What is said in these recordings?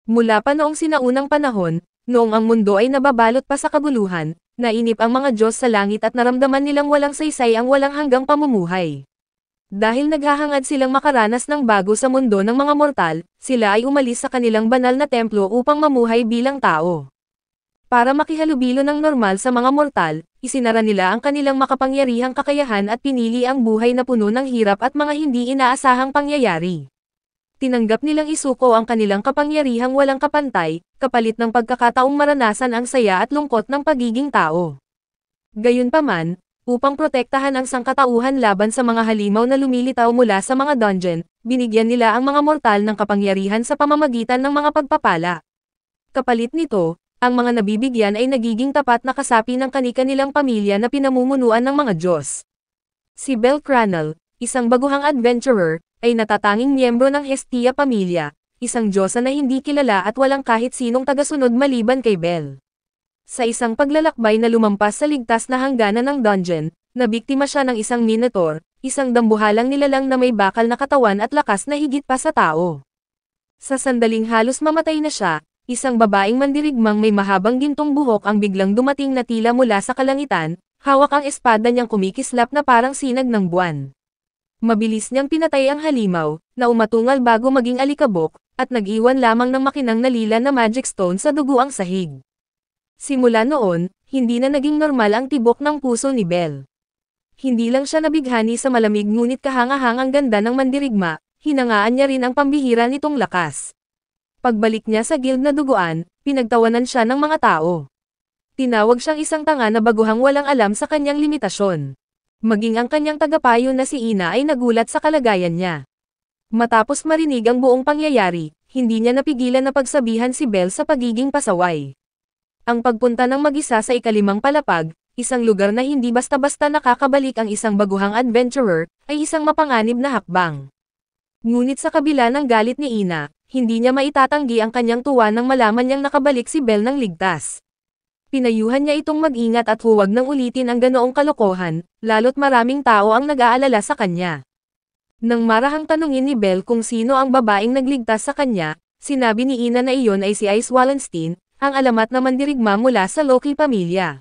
Mula pa noong sinaunang panahon, noong ang mundo ay nababalot pa sa kaguluhan, nainip ang mga Diyos sa langit at naramdaman nilang walang saysay ang walang hanggang pamumuhay. Dahil naghahangad silang makaranas ng bago sa mundo ng mga mortal, sila ay umalis sa kanilang banal na templo upang mamuhay bilang tao. Para makihalubilo ng normal sa mga mortal, isinara nila ang kanilang makapangyarihang kakayahan at pinili ang buhay na puno ng hirap at mga hindi inaasahang pangyayari. Tinanggap nilang isuko ang kanilang kapangyarihang walang kapantay, kapalit ng pagkakataong maranasan ang saya at lungkot ng pagiging tao. Gayunpaman, upang protektahan ang sangkatauhan laban sa mga halimaw na lumilitaw mula sa mga dungeon, binigyan nila ang mga mortal ng kapangyarihan sa pamamagitan ng mga pagpapala. Kapalit nito, ang mga nabibigyan ay nagiging tapat na kasapi ng kani-kanilang pamilya na pinamumunuan ng mga Diyos. Si Bel Cranal, isang baguhang adventurer, ay natatanging miyembro ng Hestia pamilya, isang diyosa na hindi kilala at walang kahit sinong tagasunod maliban kay Bel. Sa isang paglalakbay na lumampas sa ligtas na hangganan ng dungeon, nabiktima siya ng isang minotaur, isang dambuhalang nilalang na may bakal na katawan at lakas na higit pa sa tao. Sa sandaling halos mamatay na siya, isang babaeng mandirigmang may mahabang gintong buhok ang biglang dumating na tila mula sa kalangitan, hawak ang espada niyang kumikislap na parang sinag ng buwan. Mabilis niyang pinatay ang halimaw, na umatungal bago maging alikabok, at nag-iwan lamang ng makinang nalila na magic stone sa dugo ang sahig. Simula noon, hindi na naging normal ang tibok ng puso ni Bel. Hindi lang siya nabighani sa malamig ngunit kahangahangang ganda ng mandirigma, hinangaan niya rin ang pambihira nitong lakas. Pagbalik niya sa guild na duguan, pinagtawanan siya ng mga tao. Tinawag siyang isang tanga na baguhang walang alam sa kanyang limitasyon. Maging ang kanyang tagapayo na si Ina ay nagulat sa kalagayan niya. Matapos marinig ang buong pangyayari, hindi niya napigilan na pagsabihan si Bel sa pagiging pasaway. Ang pagpunta ng mag-isa sa ikalimang palapag, isang lugar na hindi basta-basta nakakabalik ang isang baguhang adventurer, ay isang mapanganib na hakbang. Ngunit sa kabila ng galit ni Ina, hindi niya maitatanggi ang kanyang tuwa nang malaman niyang nakabalik si Bel ng ligtas. Pinayuhan niya itong mag-ingat at huwag nang ulitin ang ganoong kalokohan, lalo't maraming tao ang nag-aalala sa kanya. Nang marahang tanungin ni Bel kung sino ang babaeng nagligtas sa kanya, sinabi ni Ina na iyon ay si Ice Wallenstein, ang alamat na mandirigma mula sa Loki pamilya.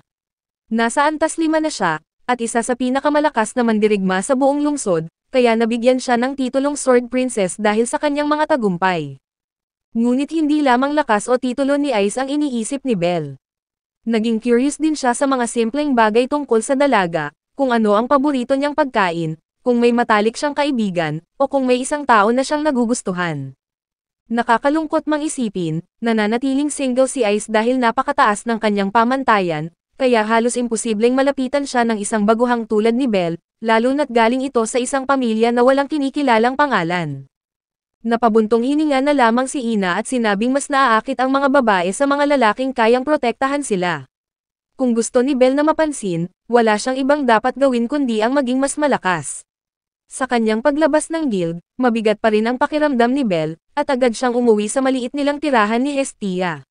Nasa antas 5 na siya, at isa sa pinakamalakas na mandirigma sa buong lungsod, kaya nabigyan siya ng titulong Sword Princess dahil sa kanyang mga tagumpay. Ngunit hindi lamang lakas o titulo ni Ice ang iniisip ni Bel. Naging curious din siya sa mga simpleng bagay tungkol sa dalaga, kung ano ang paborito niyang pagkain, kung may matalik siyang kaibigan, o kung may isang tao na siyang nagugustuhan. Nakakalungkot mang isipin, nananatiling single si Ice dahil napakataas ng kanyang pamantayan, kaya halos imposibleng malapitan siya ng isang baguhang tulad ni Bel, lalo na't galing ito sa isang pamilya na walang kinikilalang pangalan. Napabuntong hininga na lamang si Ina at sinabing mas naaakit ang mga babae sa mga lalaking kayang protektahan sila. Kung gusto ni Bel na mapansin, wala siyang ibang dapat gawin kundi ang maging mas malakas. Sa kanyang paglabas ng guild, mabigat pa rin ang pakiramdam ni Bel, at agad siyang umuwi sa maliit nilang tirahan ni Hestia.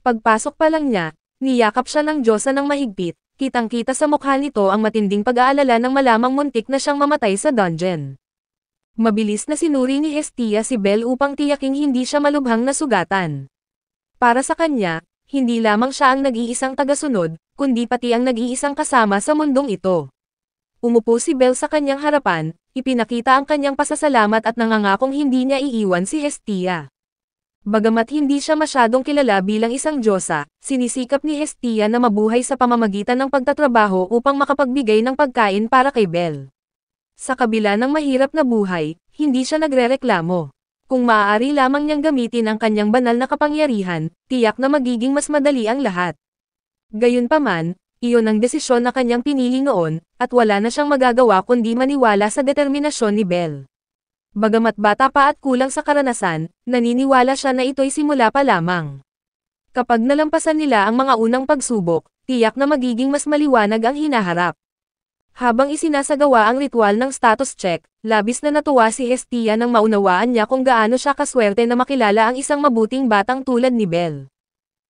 Pagpasok pa lang niya, niyakap siya ng diyosa ng mahigpit, kitang-kita sa mukha nito ang matinding pag-aalala ng malamang muntik na siyang mamatay sa dungeon. Mabilis na sinuri ni Hestia si Bel upang tiyaking hindi siya malubhang nasugatan. Para sa kanya, hindi lamang siya ang nag-iisang tagasunod, kundi pati ang nag-iisang kasama sa mundong ito. Umupo si Bel sa kanyang harapan, ipinakita ang kanyang pasasalamat at nangangakong hindi niya iiwan si Hestia. Bagamat hindi siya masyadong kilala bilang isang diyosa, sinisikap ni Hestia na mabuhay sa pamamagitan ng pagtatrabaho upang makapagbigay ng pagkain para kay Bel. Sa kabila ng mahirap na buhay, hindi siya nagrereklamo. Kung maaari lamang niyang gamitin ang kanyang banal na kapangyarihan, tiyak na magiging mas madali ang lahat. Gayunpaman, iyon ang desisyon na kanyang pinili noon, at wala na siyang magagawa kundi maniwala sa determinasyon ni Bel. Bagamat bata pa at kulang sa karanasan, naniniwala siya na ito'y simula pa lamang. Kapag nalampasan nila ang mga unang pagsubok, tiyak na magiging mas maliwanag ang hinaharap. Habang isinasagawa ang ritual ng status check, labis na natuwa si Hestia nang maunawaan niya kung gaano siya kaswerte na makilala ang isang mabuting batang tulad ni Bel.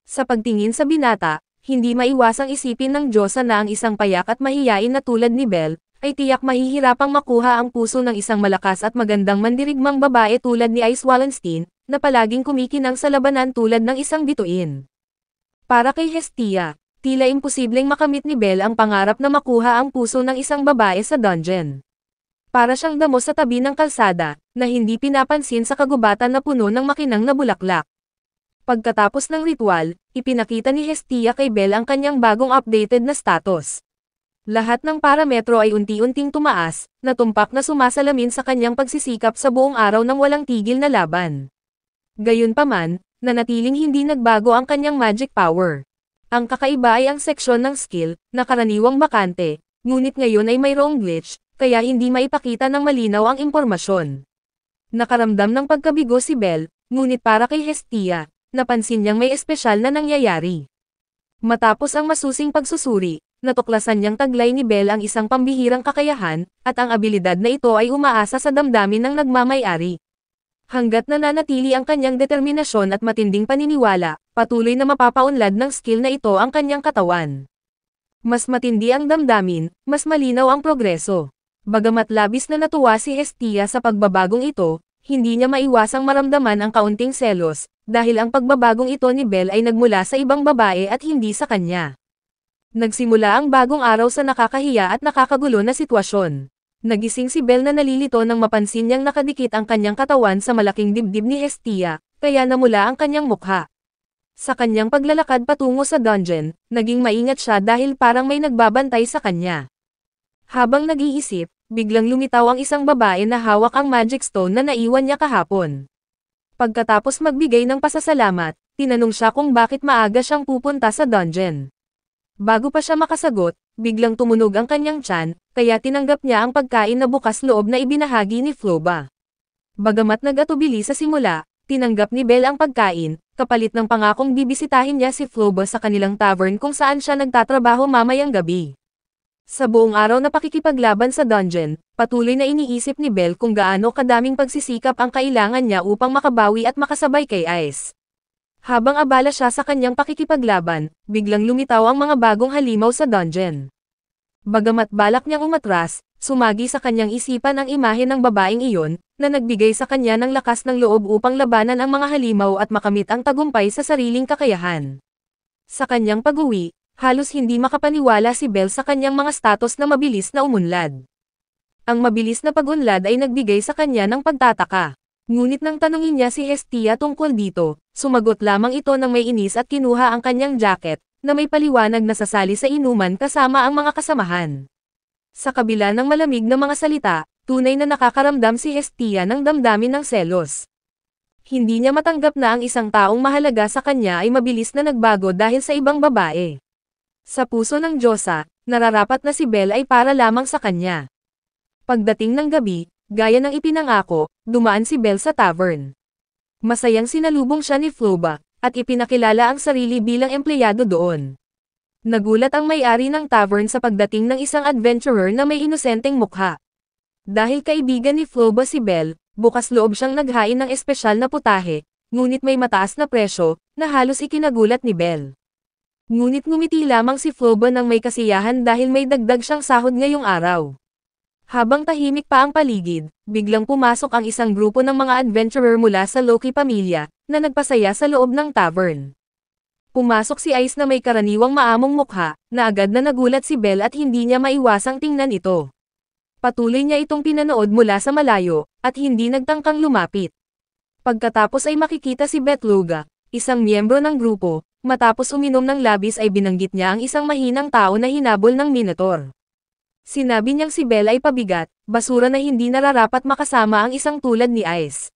Sa pagtingin sa binata, hindi maiwasang isipin ng diyosa na ang isang payak at mahiyain na tulad ni Bel, ay tiyak mahihirapang makuha ang puso ng isang malakas at magandang mandirigmang babae tulad ni Ice Wallenstein, na palaging kumikinang sa labanan tulad ng isang bituin. Para kay Hestia, tila imposibleng makamit ni Belle ang pangarap na makuha ang puso ng isang babae sa dungeon. Para siyang damo sa tabi ng kalsada, na hindi pinapansin sa kagubatan na puno ng makinang na bulaklak. Pagkatapos ng ritual, ipinakita ni Hestia kay Belle ang kanyang bagong updated na status. Lahat ng parametro ay unti-unting tumaas, na tumpak na sumasalamin sa kanyang pagsisikap sa buong araw ng walang tigil na laban. Gayunpaman, nanatiling hindi nagbago ang kanyang magic power. Ang kakaiba ay ang seksyon ng skill, na karaniwang bakante, ngunit ngayon ay mayroong glitch, kaya hindi maipakita ng malinaw ang impormasyon. Nakaramdam ng pagkabigo si Belle, ngunit para kay Hestia, napansin niyang may espesyal na nangyayari. Matapos ang masusing pagsusuri, natuklasan niyang taglay ni Belle ang isang pambihirang kakayahan, at ang abilidad na ito ay umaasa sa damdamin ng nagmamay-ari. Hanggat nananatili ang kanyang determinasyon at matinding paniniwala, patuloy na mapapaunlad ng skill na ito ang kanyang katawan. Mas matindi ang damdamin, mas malinaw ang progreso. Bagamat labis na natuwa si Hestia sa pagbabagong ito, hindi niya maiwasang maramdaman ang kaunting selos, dahil ang pagbabagong ito ni Belle ay nagmula sa ibang babae at hindi sa kanya. Nagsimula ang bagong araw sa nakakahiya at nakakagulo na sitwasyon. Nagising si Belle na nalilito nang mapansin niyang nakadikit ang kanyang katawan sa malaking dibdib ni Hestia, kaya namula ang kanyang mukha. Sa kanyang paglalakad patungo sa dungeon, naging maingat siya dahil parang may nagbabantay sa kanya. Habang nag-iisip, biglang lumitaw ang isang babae na hawak ang magic stone na naiwan niya kahapon. Pagkatapos magbigay ng pasasalamat, tinanong siya kung bakit maaga siyang pupunta sa dungeon. Bago pa siya makasagot, biglang tumunog ang kanyang tiyan, kaya tinanggap niya ang pagkain na bukas loob na ibinahagi ni Floba. Bagamat nag-atubili sa simula, tinanggap ni Belle ang pagkain, kapalit ng pangakong bibisitahin niya si Floba sa kanilang tavern kung saan siya nagtatrabaho mamayang gabi. Sa buong araw na pakikipaglaban sa dungeon, patuloy na iniisip ni Belle kung gaano kadaming pagsisikap ang kailangan niya upang makabawi at makasabay kay Ice. Habang abala siya sa kanyang pakikipaglaban, biglang lumitaw ang mga bagong halimaw sa dungeon. Bagamat balak niyang umatras, sumagi sa kanyang isipan ang imahe ng babaeng iyon, na nagbigay sa kanya ng lakas ng loob upang labanan ang mga halimaw at makamit ang tagumpay sa sariling kakayahan. Sa kanyang pag-uwi, halos hindi makapaniwala si Belle sa kanyang mga status na mabilis na umunlad. Ang mabilis na pag-unlad ay nagbigay sa kanya ng pagtataka. Ngunit nang tanungin niya si Hestia tungkol dito, sumagot lamang ito ng may inis at kinuha ang kanyang jacket, na may paliwanag na sasali sa inuman kasama ang mga kasamahan. Sa kabila ng malamig na mga salita, tunay na nakakaramdam si Hestia ng damdamin ng selos. Hindi niya matanggap na ang isang taong mahalaga sa kanya ay mabilis na nagbago dahil sa ibang babae. Sa puso ng Diyosa, nararapat na si Belle ay para lamang sa kanya. Pagdating ng gabi, gaya ng ipinangako, dumaan si Belle sa tavern. Masayang sinalubong siya ni Floba, at ipinakilala ang sarili bilang empleyado doon. Nagulat ang may-ari ng tavern sa pagdating ng isang adventurer na may inosenteng mukha. Dahil kaibigan ni Floba si Belle, bukas loob siyang naghain ng espesyal na putahe, ngunit may mataas na presyo, na halos ikinagulat ni Belle. Ngunit ngumiti lamang si Floba nang may kasiyahan dahil may dagdag siyang sahod ngayong araw. Habang tahimik pa ang paligid, biglang pumasok ang isang grupo ng mga adventurer mula sa Loki pamilya, na nagpasaya sa loob ng tavern. Pumasok si Ice na may karaniwang maamong mukha, na agad na nagulat si Belle at hindi niya maiwasang tingnan ito. Patuloy niya itong pinanood mula sa malayo, at hindi nagtangkang lumapit. Pagkatapos ay makikita si Betluga, isang miyembro ng grupo, matapos uminom ng labis ay binanggit niya ang isang mahinang tao na hinabol ng Minotaur. Sinabi niyang si Belle ay pabigat, basura na hindi nararapat makasama ang isang tulad ni Ice.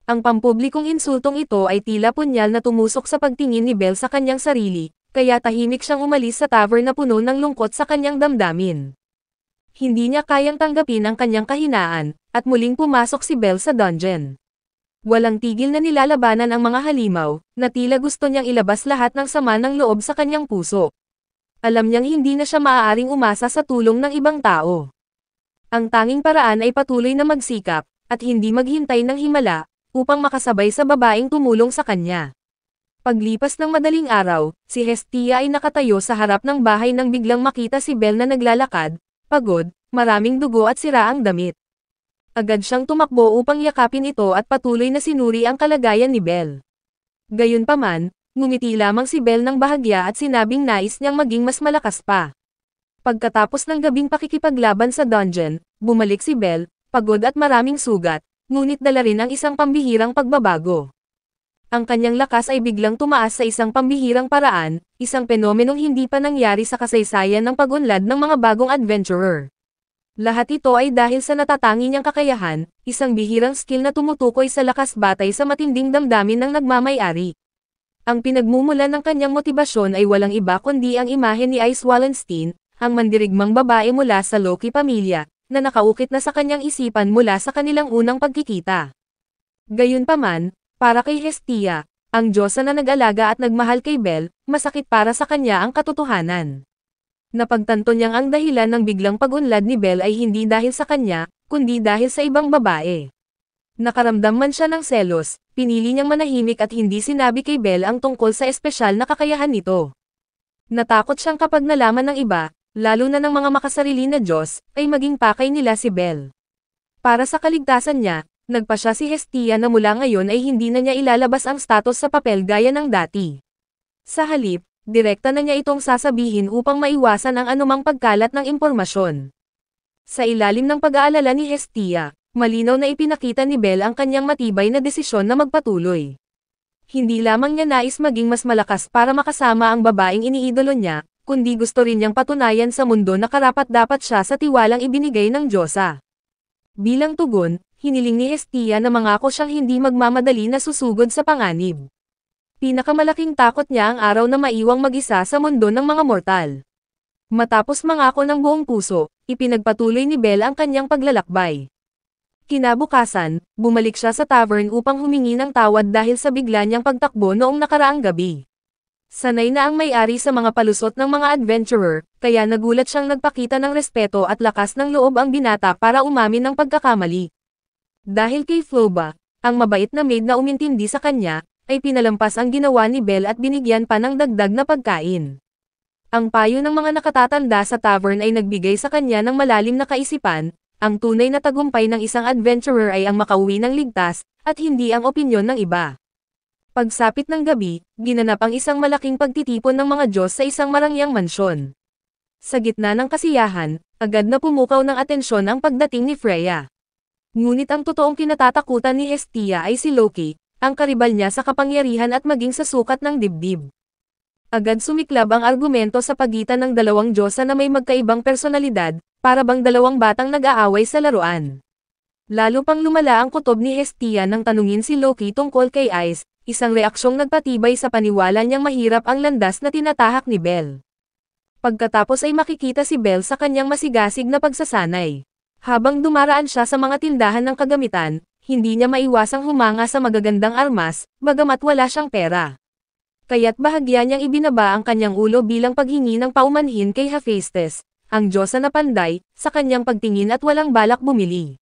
Ang pampublikong insultong ito ay tila punyal na tumusok sa pagtingin ni Belle sa kanyang sarili, kaya tahimik siyang umalis sa tavern na puno ng lungkot sa kanyang damdamin. Hindi niya kayang tanggapin ang kanyang kahinaan, at muling pumasok si Belle sa dungeon. Walang tigil na nilalabanan ang mga halimaw, na tila gusto niyang ilabas lahat ng sama ng loob sa kanyang puso. Alam niyang hindi na siya maaaring umasa sa tulong ng ibang tao. Ang tanging paraan ay patuloy na magsikap, at hindi maghintay ng himala, upang makasabay sa babaeng tumulong sa kanya. Paglipas ng madaling araw, si Hestia ay nakatayo sa harap ng bahay nang biglang makita si Belle na naglalakad, pagod, maraming dugo at sira ang damit. Agad siyang tumakbo upang yakapin ito at patuloy na sinuri ang kalagayan ni Belle. Gayunpaman, ngumiti lamang si Belle ng bahagya at sinabing nais niyang maging mas malakas pa. Pagkatapos ng gabing pakikipaglaban sa dungeon, bumalik si Belle, pagod at maraming sugat, ngunit dala rin ang isang pambihirang pagbabago. Ang kanyang lakas ay biglang tumaas sa isang pambihirang paraan, isang fenomenong hindi pa nangyari sa kasaysayan ng pag-unlad ng mga bagong adventurer. Lahat ito ay dahil sa natatangi niyang kakayahan, isang bihirang skill na tumutukoy sa lakas batay sa matinding damdamin ng nagmamay-ari. Ang pinagmumulan ng kanyang motibasyon ay walang iba kundi ang imahe ni Ice Wallenstein, ang mandirigmang babae mula sa Loki pamilya, na nakaukit na sa kanyang isipan mula sa kanilang unang pagkikita. Gayunpaman, para kay Hestia, ang diyosa na nag-alaga at nagmahal kay Belle, masakit para sa kanya ang katotohanan. Napagtanto niyang ang dahilan ng biglang pag-unlad ni Belle ay hindi dahil sa kanya, kundi dahil sa ibang babae. Nakaramdam man siya ng selos, pinili niyang manahimik at hindi sinabi kay Belle ang tungkol sa espesyal na kakayahan nito. Natakot siyang kapag nalaman ng iba, lalo na ng mga makasarili na Diyos, ay maging pakay nila si Belle. Para sa kaligtasan niya, nagpa siya si Hestia na mula ngayon ay hindi na niya ilalabas ang status sa papel gaya ng dati. Sa halip, direkta na niya itong sasabihin upang maiwasan ang anumang pagkalat ng impormasyon. Sa ilalim ng pag-aalala ni Hestia, malinaw na ipinakita ni Belle ang kanyang matibay na desisyon na magpatuloy. Hindi lamang niya nais maging mas malakas para makasama ang babaeng iniidolo niya, kundi gusto rin niyang patunayan sa mundo na karapat-dapat siya sa tiwalang ibinigay ng Diyosa. Bilang tugon, hiniling ni Hestia na mangako siyang hindi magmamadali na susugod sa panganib. Pinakamalaking takot niya ang araw na maiwang mag-isa sa mundo ng mga mortal. Matapos mangako ng buong puso, ipinagpatuloy ni Belle ang kanyang paglalakbay. Kinabukasan, bumalik siya sa tavern upang humingi ng tawad dahil sa bigla niyang pagtakbo noong nakaraang gabi. Sanay na ang may-ari sa mga palusot ng mga adventurer, kaya nagulat siyang nagpakita ng respeto at lakas ng loob ang binata para umamin ng pagkakamali. Dahil kay Floba, ang mabait na maid na umintindi sa kanya, ay pinalampas ang ginawa ni Belle at binigyan pa ng dagdag na pagkain. Ang payo ng mga nakatatanda sa tavern ay nagbigay sa kanya ng malalim na kaisipan, ang tunay na tagumpay ng isang adventurer ay ang makauwi ng ligtas, at hindi ang opinyon ng iba. Pagsapit ng gabi, ginanap ang isang malaking pagtitipon ng mga Diyos sa isang marangyang mansyon. Sa gitna ng kasiyahan, agad na pumukaw ng atensyon ang pagdating ni Freya. Ngunit ang totoong kinatatakutan ni Hestia ay si Loki, ang karibal niya sa kapangyarihan at maging sa sukat ng dibdib. Agad sumiklab ang argumento sa pagitan ng dalawang diyosa na may magkaibang personalidad, para bang dalawang batang nag-aaway sa laruan. Lalo pang lumala ang kutob ni Hestia nang tanungin si Loki tungkol kay Ice, isang reaksyong nagpatibay sa paniwala niyang mahirap ang landas na tinatahak ni Belle. Pagkatapos ay makikita si Belle sa kanyang masigasig na pagsasanay. Habang dumaraan siya sa mga tindahan ng kagamitan, hindi niya maiwasang humanga sa magagandang armas, bagamat wala siyang pera. Kaya't bahagya niyang ibinaba ang kanyang ulo bilang paghingi ng paumanhin kay Hephaestus, ang diyosa na panday, sa kanyang pagtingin at walang balak bumili.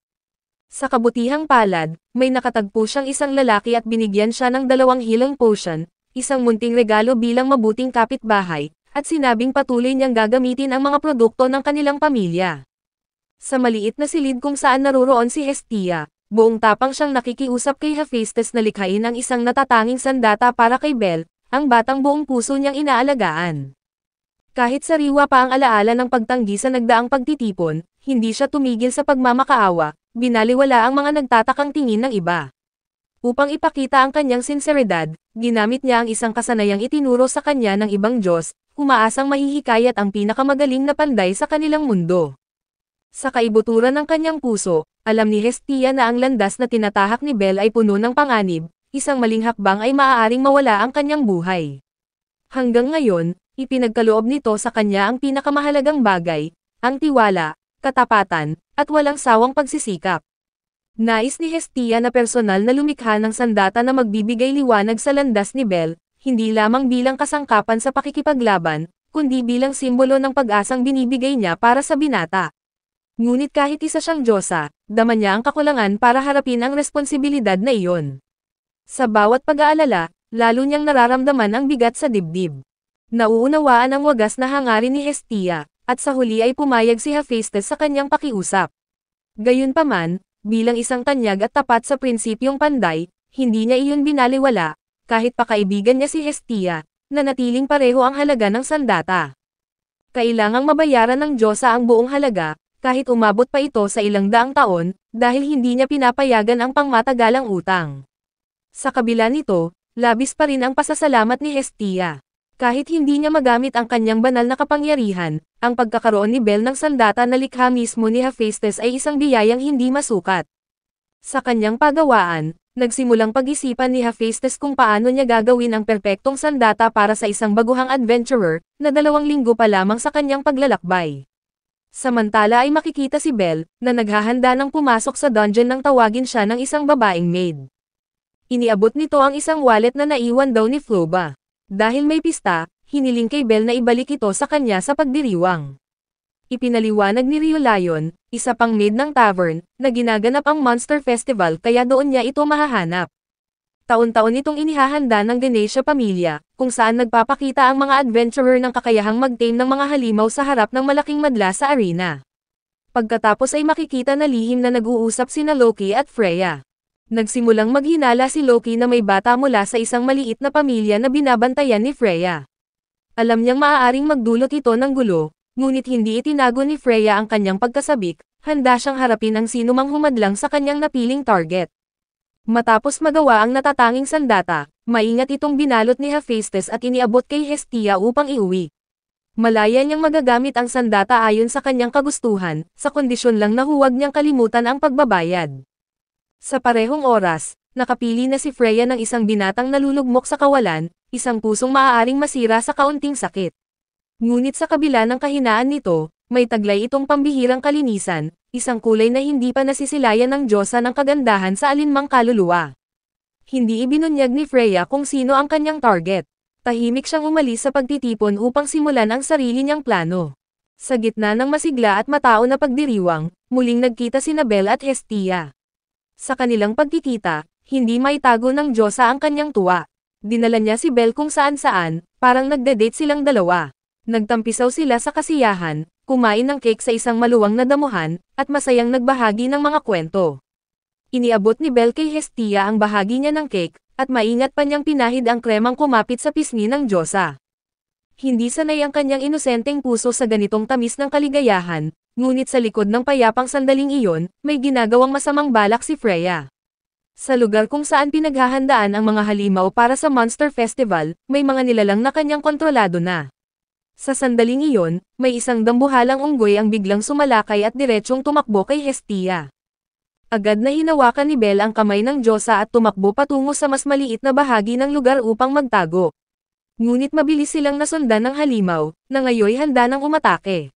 Sa kabutihang palad, may nakatagpo siyang isang lalaki at binigyan siya ng 2 healing potion, isang munting regalo bilang mabuting kapitbahay, at sinabing patuloy niyang gagamitin ang mga produkto ng kanilang pamilya. Sa maliit na silid kung saan naroroon si Hestia, buong tapang siyang nakikiusap kay Hephaestus na likhain ang isang natatanging sandata para kay Belle, ang batang buong puso niyang inaalagaan. Kahit sariwa pa ang alaala ng pagtanggi sa nagdaang pagtitipon, hindi siya tumigil sa pagmamakaawa, binaliwala ang mga nagtatakang tingin ng iba. Upang ipakita ang kanyang sinseridad, ginamit niya ang isang kasanayang itinuro sa kanya ng ibang Diyos, umaasang mahihikayat ang pinakamagaling na panday sa kanilang mundo. Sa kaibuturan ng kanyang puso, alam ni Hestia na ang landas na tinatahak ni Belle ay puno ng panganib, isang maling hakbang ay maaaring mawala ang kanyang buhay. Hanggang ngayon, ipinagkaloob nito sa kanya ang pinakamahalagang bagay, ang tiwala, katapatan, at walang sawang pagsisikap. Nais ni Hestia na personal na lumikha ng sandata na magbibigay liwanag sa landas ni Belle, hindi lamang bilang kasangkapan sa pakikipaglaban, kundi bilang simbolo ng pag-asang binibigay niya para sa binata. Ngunit kahit isa siyang diyosa, dama niya ang kakulangan para harapin ang responsibilidad na iyon. Sa bawat pag-aalala, lalo niyang nararamdaman ang bigat sa dibdib. Nauunawaan ang wagas na hangarin ni Hestia, at sa huli ay pumayag si Hephaestus sa kanyang pakiusap. Gayunpaman, bilang isang tanyag at tapat sa prinsipyong panday, hindi niya iyon binaliwala, kahit pa kaibigan niya si Hestia, na natiling pareho ang halaga ng sandata. Kailangang mabayaran ng Diyosa ang buong halaga, kahit umabot pa ito sa ilang daang taon, dahil hindi niya pinapayagan ang pangmatagalang utang. Sa kabila nito, labis pa rin ang pasasalamat ni Hestia. Kahit hindi niya magamit ang kanyang banal na kapangyarihan, ang pagkakaroon ni Bel ng sandata na likha mismo ni Hephaestus ay isang biyayang hindi masukat. Sa kanyang pagawaan, nagsimulang pag-isipan ni Hephaestus kung paano niya gagawin ang perpektong sandata para sa isang baguhang adventurer, na 2 linggo pa lamang sa kanyang paglalakbay. Samantala ay makikita si Bel, na naghahanda ng pumasok sa dungeon nang tawagin siya ng isang babaeng maid. Iniabot nito ang isang wallet na naiwan daw ni Floba. Dahil may pista, hiniling kay Bel na ibalik ito sa kanya sa pagdiriwang. Ipinaliwanag ni Rio Lion, isa pang maid ng tavern, na ginaganap ang Monster Festival kaya doon niya ito mahahanap. Taon-taon itong inihahanda ng Ganesha pamilya, kung saan nagpapakita ang mga adventurer ng kakayahang mag-tame ng mga halimaw sa harap ng malaking madla sa arena. Pagkatapos ay makikita na lihim na nag-uusap sina Loki at Freya. Nagsimulang maghinala si Loki na may bata mula sa isang maliit na pamilya na binabantayan ni Freya. Alam niyang maaaring magdulot ito ng gulo, ngunit hindi itinago ni Freya ang kanyang pagkasabik, handa siyang harapin ang sinumang humadlang sa kanyang napiling target. Matapos magawa ang natatanging sandata, maingat itong binalot ni Hephaestus at iniabot kay Hestia upang iuwi. Malaya niyang magagamit ang sandata ayon sa kanyang kagustuhan, sa kondisyon lang na huwag niyang kalimutan ang pagbabayad. Sa parehong oras, nakapili na si Freya ng isang binatang nalulugmok sa kawalan, isang pusong maaaring masira sa kaunting sakit. Ngunit sa kabila ng kahinaan nito, may taglay itong pambihirang kalinisan, isang kulay na hindi pa nasisilayan ng Diyosa ng kagandahan sa alinmang kaluluwa. Hindi ibinunyag ni Freya kung sino ang kanyang target. Tahimik siyang umalis sa pagtitipon upang simulan ang sarili niyang plano. Sa gitna ng masigla at matao na pagdiriwang, muling nagkita sina Bel at Hestia. Sa kanilang pagkikita, hindi maitago ng Diyosa ang kanyang tuwa. Dinala niya si Bel kung saan-saan, parang nagde-date silang dalawa. Nagtampisaw sila sa kasiyahan, kumain ng cake sa isang maluwang na damuhan, at masayang nagbahagi ng mga kwento. Iniabot ni Bel kay Hestia ang bahagi niya ng cake, at maingat pa niyang pinahid ang kremang kumapit sa pisngi ng Diyosa. Hindi sanay ang kanyang inosenteng puso sa ganitong tamis ng kaligayahan, ngunit sa likod ng payapang sandaling iyon, may ginagawang masamang balak si Freya. Sa lugar kung saan pinaghahandaan ang mga halimaw para sa Monster Festival, may mga nilalang na kanyang kontrolado na. Sa sandaling iyon, may isang dambuhalang unggoy ang biglang sumalakay at diretsyong tumakbo kay Hestia. Agad na hinawakan ni Bel ang kamay ng Diyosa at tumakbo patungo sa mas maliit na bahagi ng lugar upang magtago. Ngunit mabilis silang nasundan ng halimaw, na ngayoy handa ng umatake.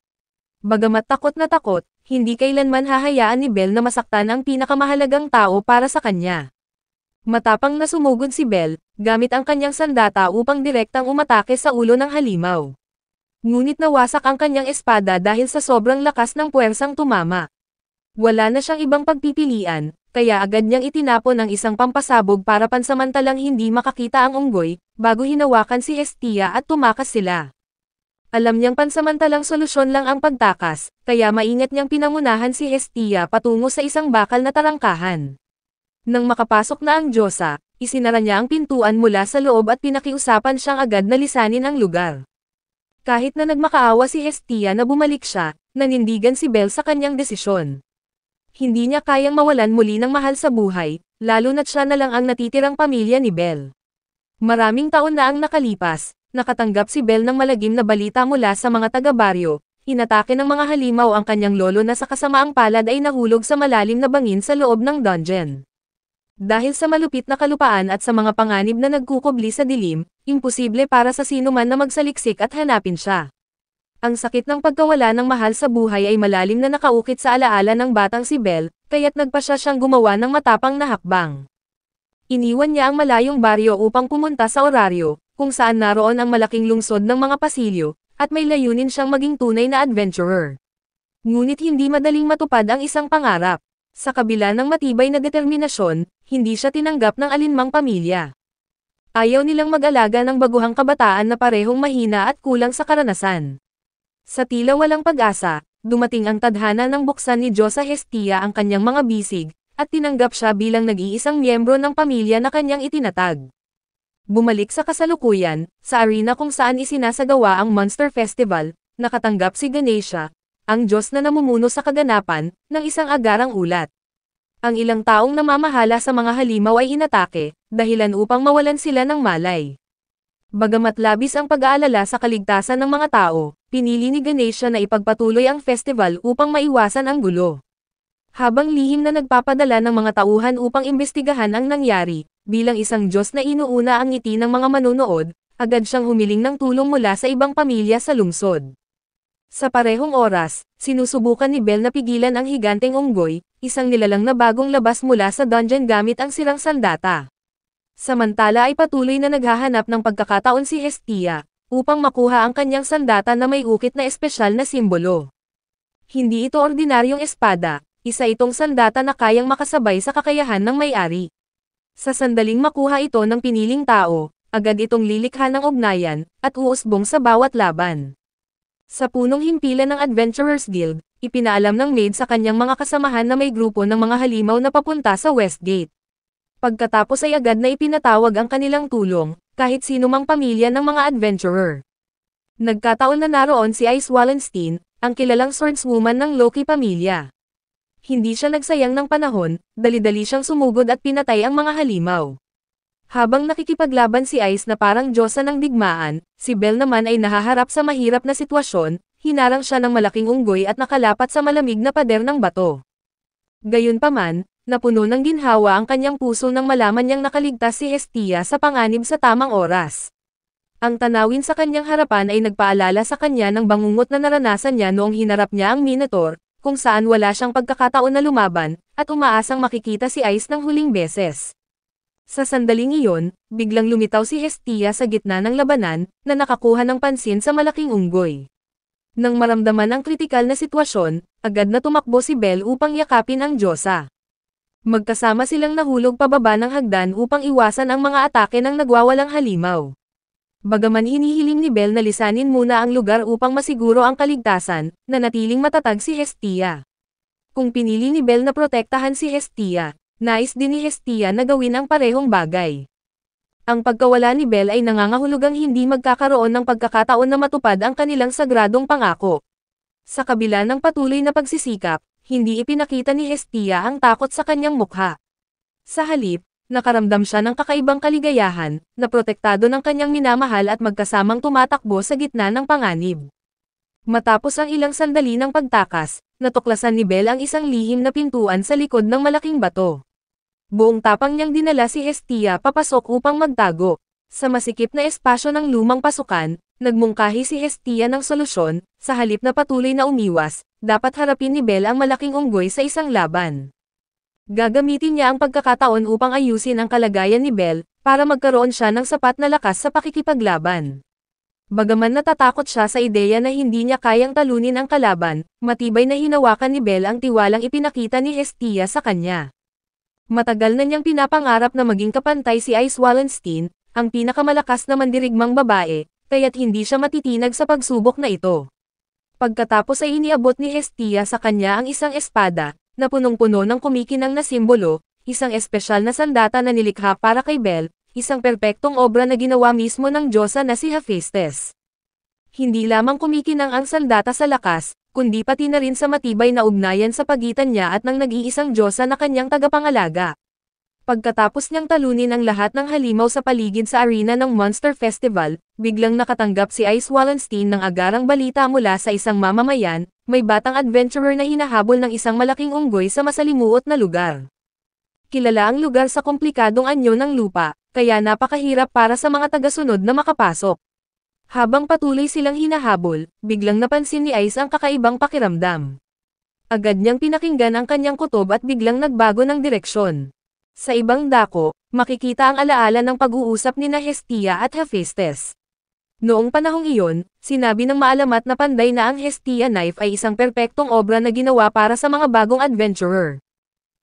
Bagamat takot, hindi kailanman hahayaan ni Bel na masaktan ang pinakamahalagang tao para sa kanya. Matapang na sumugod si Bel, gamit ang kanyang sandata upang direktang umatake sa ulo ng halimaw. Ngunit nawasak ang kanyang espada dahil sa sobrang lakas ng puwersang tumama. Wala na siyang ibang pagpipilian, kaya agad niyang itinapon ang isang pampasabog para pansamantalang hindi makakita ang unggoy, bago hinawakan si Hestia at tumakas sila. Alam niyang pansamantalang solusyon lang ang pagtakas, kaya maingat niyang pinangunahan si Hestia patungo sa isang bakal na tarangkahan. Nang makapasok na ang Diyosa, isinara niya ang pintuan mula sa loob at pinakiusapan siyang agad na lisanin ang lugar. Kahit na nagmakaawa si Hestia na bumalik siya, nanindigan si Bel sa kanyang desisyon. Hindi niya kayang mawalan muli ng mahal sa buhay, lalo na't siya na lang ang natitirang pamilya ni Bel. Maraming taon na ang nakalipas, nakatanggap si Bel ng malagim na balita mula sa mga taga-baryo, inatake ng mga halimaw ang kanyang lolo na sa kasamaang palad ay nahulog sa malalim na bangin sa loob ng dungeon. Dahil sa malupit na kalupaan at sa mga panganib na nagkukubli sa dilim, imposible para sa sino man na magsaliksik at hanapin siya. Ang sakit ng pagkawala ng mahal sa buhay ay malalim na nakaukit sa alaala ng batang si Bel, kaya't nagpasya siyang gumawa ng matapang na hakbang. Iniwan niya ang malayong baryo upang pumunta sa oraryo, kung saan naroon ang malaking lungsod ng mga pasilyo, at may layunin siyang maging tunay na adventurer. Ngunit hindi madaling matupad ang isang pangarap. Sa kabila ng matibay na determinasyon, hindi siya tinanggap ng alinmang pamilya. Ayaw nilang mag-alaga ng baguhang kabataan na parehong mahina at kulang sa karanasan. Sa tila walang pag-asa, dumating ang tadhana ng buksan ni Diyosa Hestia ang kanyang mga bisig, at tinanggap siya bilang nag-iisang miyembro ng pamilya na kanyang itinatag. Bumalik sa kasalukuyan, sa arena kung saan isinasagawa ang Monster Festival, nakatanggap si Ganesha, ang Diyos na namumuno sa kaganapan, ng isang agarang ulat. Ang ilang taong namamahala sa mga halimaw ay inatake, dahilan upang mawalan sila ng malay. Bagamat labis ang pag-aalala sa kaligtasan ng mga tao, pinili ni Ganesha na ipagpatuloy ang festival upang maiwasan ang gulo. Habang lihim na nagpapadala ng mga tauhan upang imbestigahan ang nangyari, bilang isang Diyos na inuuna ang ngiti ng mga manonood, agad siyang humiling ng tulong mula sa ibang pamilya sa lungsod. Sa parehong oras, sinusubukan ni Belle na pigilan ang higanteng unggoy, isang nilalang na bagong labas mula sa dungeon gamit ang sirang sandata. Samantala ay patuloy na naghahanap ng pagkakataon si Hestia, upang makuha ang kanyang sandata na may ukit na espesyal na simbolo. Hindi ito ordinaryong espada, isa itong sandata na kayang makasabay sa kakayahan ng may-ari. Sa sandaling makuha ito ng piniling tao, agad itong lilikha ng ugnayan, at uusbong sa bawat laban. Sa punong himpilan ng Adventurers Guild, ipinaalam ng maid sa kanyang mga kasamahan na may grupo ng mga halimaw na papunta sa Westgate. Pagkatapos ay agad na ipinatawag ang kanilang tulong, kahit sino mang pamilya ng mga adventurer. Nagkataon na naroon si Ice Wallenstein, ang kilalang swordswoman ng Loki pamilya. Hindi siya nagsayang ng panahon, dali-dali siyang sumugod at pinatay ang mga halimaw. Habang nakikipaglaban si Ice na parang diyosa ng digmaan, si Belle naman ay nahaharap sa mahirap na sitwasyon, hinarang siya ng malaking unggoy at nakalapat sa malamig na pader ng bato. Gayunpaman, napuno ng ginhawa ang kanyang puso nang malaman niyang nakaligtas si Hestia sa panganib sa tamang oras. Ang tanawin sa kanyang harapan ay nagpaalala sa kanya ng bangungot na naranasan niya noong hinarap niya ang Minotaur, kung saan wala siyang pagkakataon na lumaban, at umaasang makikita si Ice ng huling beses. Sa sandaling iyon, biglang lumitaw si Hestia sa gitna ng labanan, na nakakuha ng pansin sa malaking unggoy. Nang maramdaman ang kritikal na sitwasyon, agad na tumakbo si Belle upang yakapin ang diyosa. Magkasama silang nahulog pababa ng hagdan upang iwasan ang mga atake ng nagwawalang halimaw. Bagaman hinihiling ni Belle na lisanin muna ang lugar upang masiguro ang kaligtasan, nanatiling matatag si Hestia. Kung pinili ni Belle na protektahan si Hestia, nais din ni Hestia na gawin ang parehong bagay. Ang pagkawala ni Belle ay nangangahulugang hindi magkakaroon ng pagkakataon na matupad ang kanilang sagradong pangako. Sa kabila ng patuloy na pagsisikap, hindi ipinakita ni Hestia ang takot sa kanyang mukha. Sa halip, nakaramdam siya ng kakaibang kaligayahan, na protektado ng kanyang minamahal at magkasamang tumatakbo sa gitna ng panganib. Matapos ang ilang sandali ng pagtakas, natuklasan ni Belle ang isang lihim na pintuan sa likod ng malaking bato. Buong tapang niyang dinala si Hestia papasok upang magtago. Sa masikip na espasyo ng lumang pasukan, nagmungkahi si Hestia ng solusyon, sa halip na patuloy na umiwas, dapat harapin ni Belle ang malaking unggoy sa isang laban. Gagamitin niya ang pagkakataon upang ayusin ang kalagayan ni Belle, para magkaroon siya ng sapat na lakas sa pakikipaglaban. Bagaman natatakot siya sa ideya na hindi niya kayang talunin ang kalaban, matibay na hinawakan ni Belle ang tiwalang ipinakita ni Hestia sa kanya. Matagal na niyang pinapangarap na maging kapantay si Ice Wallenstein, ang pinakamalakas na mandirigmang babae, kaya't hindi siya matitinag sa pagsubok na ito. Pagkatapos ay iniabot ni Hestia sa kanya ang isang espada, na punong-puno ng kumikinang na simbolo, isang espesyal na sandata na nilikha para kay Belle, isang perpektong obra na ginawa mismo ng diyosa na si Hephaestus. Hindi lamang kumikinang ang sandata sa lakas, kundi pati na rin sa matibay na ugnayan sa pagitan niya at ng nag-iisang diyosa na kanyang tagapangalaga. Pagkatapos niyang talunin ang lahat ng halimaw sa paligid sa arena ng Monster Festival, biglang nakatanggap si Ice Wallenstein ng agarang balita mula sa isang mamamayan, may batang adventurer na hinahabol ng isang malaking unggoy sa masalimuot na lugar. Kilala ang lugar sa komplikadong anyo ng lupa, kaya napakahirap para sa mga tagasunod na makapasok. Habang patuloy silang hinahabol, biglang napansin ni Ice ang kakaibang pakiramdam. Agad niyang pinakinggan ang kanyang kutob at biglang nagbago ng direksyon. Sa ibang dako, makikita ang alaala ng pag-uusap ni Hestia at Hephaestus. Noong panahong iyon, sinabi ng maalamat na panday na ang Hestia knife ay isang perpektong obra na ginawa para sa mga bagong adventurer.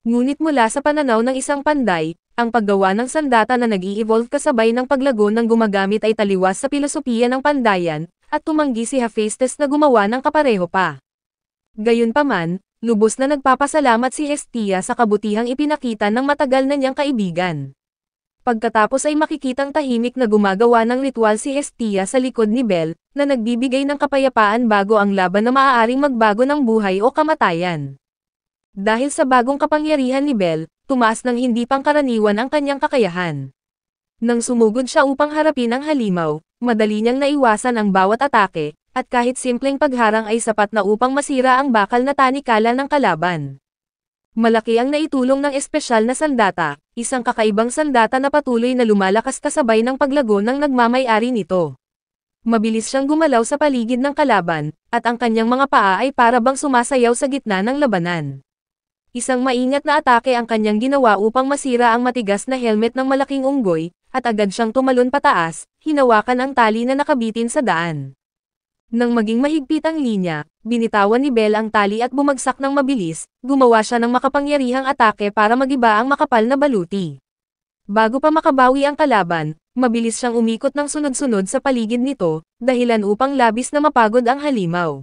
Ngunit mula sa pananaw ng isang panday, ang paggawa ng sandata na nag-i-evolve kasabay ng paglago ng gumagamit ay taliwas sa pilosopiya ng pandayan, at tumanggi si Hephaestus na gumawa ng kapareho pa. Gayunpaman, lubos na nagpapasalamat si Hestia sa kabutihang ipinakita ng matagal na niyang kaibigan. Pagkatapos ay makikitang tahimik na gumagawa ng ritual si Hestia sa likod ni Belle, na nagbibigay ng kapayapaan bago ang laban na maaaring magbago ng buhay o kamatayan. Dahil sa bagong kapangyarihan ni Belle, tumaas ng hindi pangkaraniwan ang kanyang kakayahan. Nang sumugod siya upang harapin ang halimaw, madali niyang naiwasan ang bawat atake, at kahit simpleng pagharang ay sapat na upang masira ang bakal na tanikala ng kalaban. Malaki ang naitulong ng espesyal na sandata, isang kakaibang sandata na patuloy na lumalakas kasabay ng paglago ng nagmamay-ari nito. Mabilis siyang gumalaw sa paligid ng kalaban, at ang kanyang mga paa ay para bang sumasayaw sa gitna ng labanan. Isang maingat na atake ang kanyang ginawa upang masira ang matigas na helmet ng malaking unggoy, at agad siyang tumalon pataas, hinawakan ang tali na nakabitin sa daan. Nang maging mahigpit ang linya, binitawan ni Belle ang tali at bumagsak ng mabilis, gumawa siya ng makapangyarihang atake para magiba ang makapal na baluti. Bago pa makabawi ang kalaban, mabilis siyang umikot ng sunod-sunod sa paligid nito, dahilan upang labis na mapagod ang halimaw.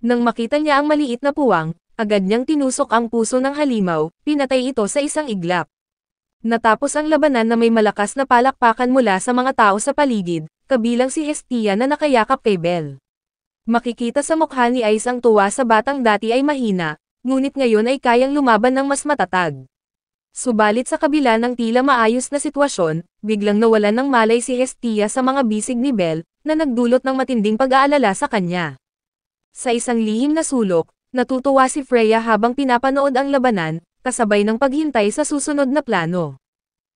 Nang makita niya ang maliit na puwang, agad niyang tinusok ang puso ng halimaw, pinatay ito sa isang iglap. Natapos ang labanan na may malakas na palakpakan mula sa mga tao sa paligid, kabilang si Hestia na nakayakap kay Belle. Makikita sa mukha ni Ice ang tuwa sa batang dati ay mahina, ngunit ngayon ay kayang lumaban ng mas matatag. Subalit sa kabila ng tila maayos na sitwasyon, biglang nawalan ng malay si Hestia sa mga bisig ni Belle, na nagdulot ng matinding pag-aalala sa kanya. Sa isang lihim na sulok, natutuwa si Freya habang pinapanood ang labanan, kasabay ng paghintay sa susunod na plano.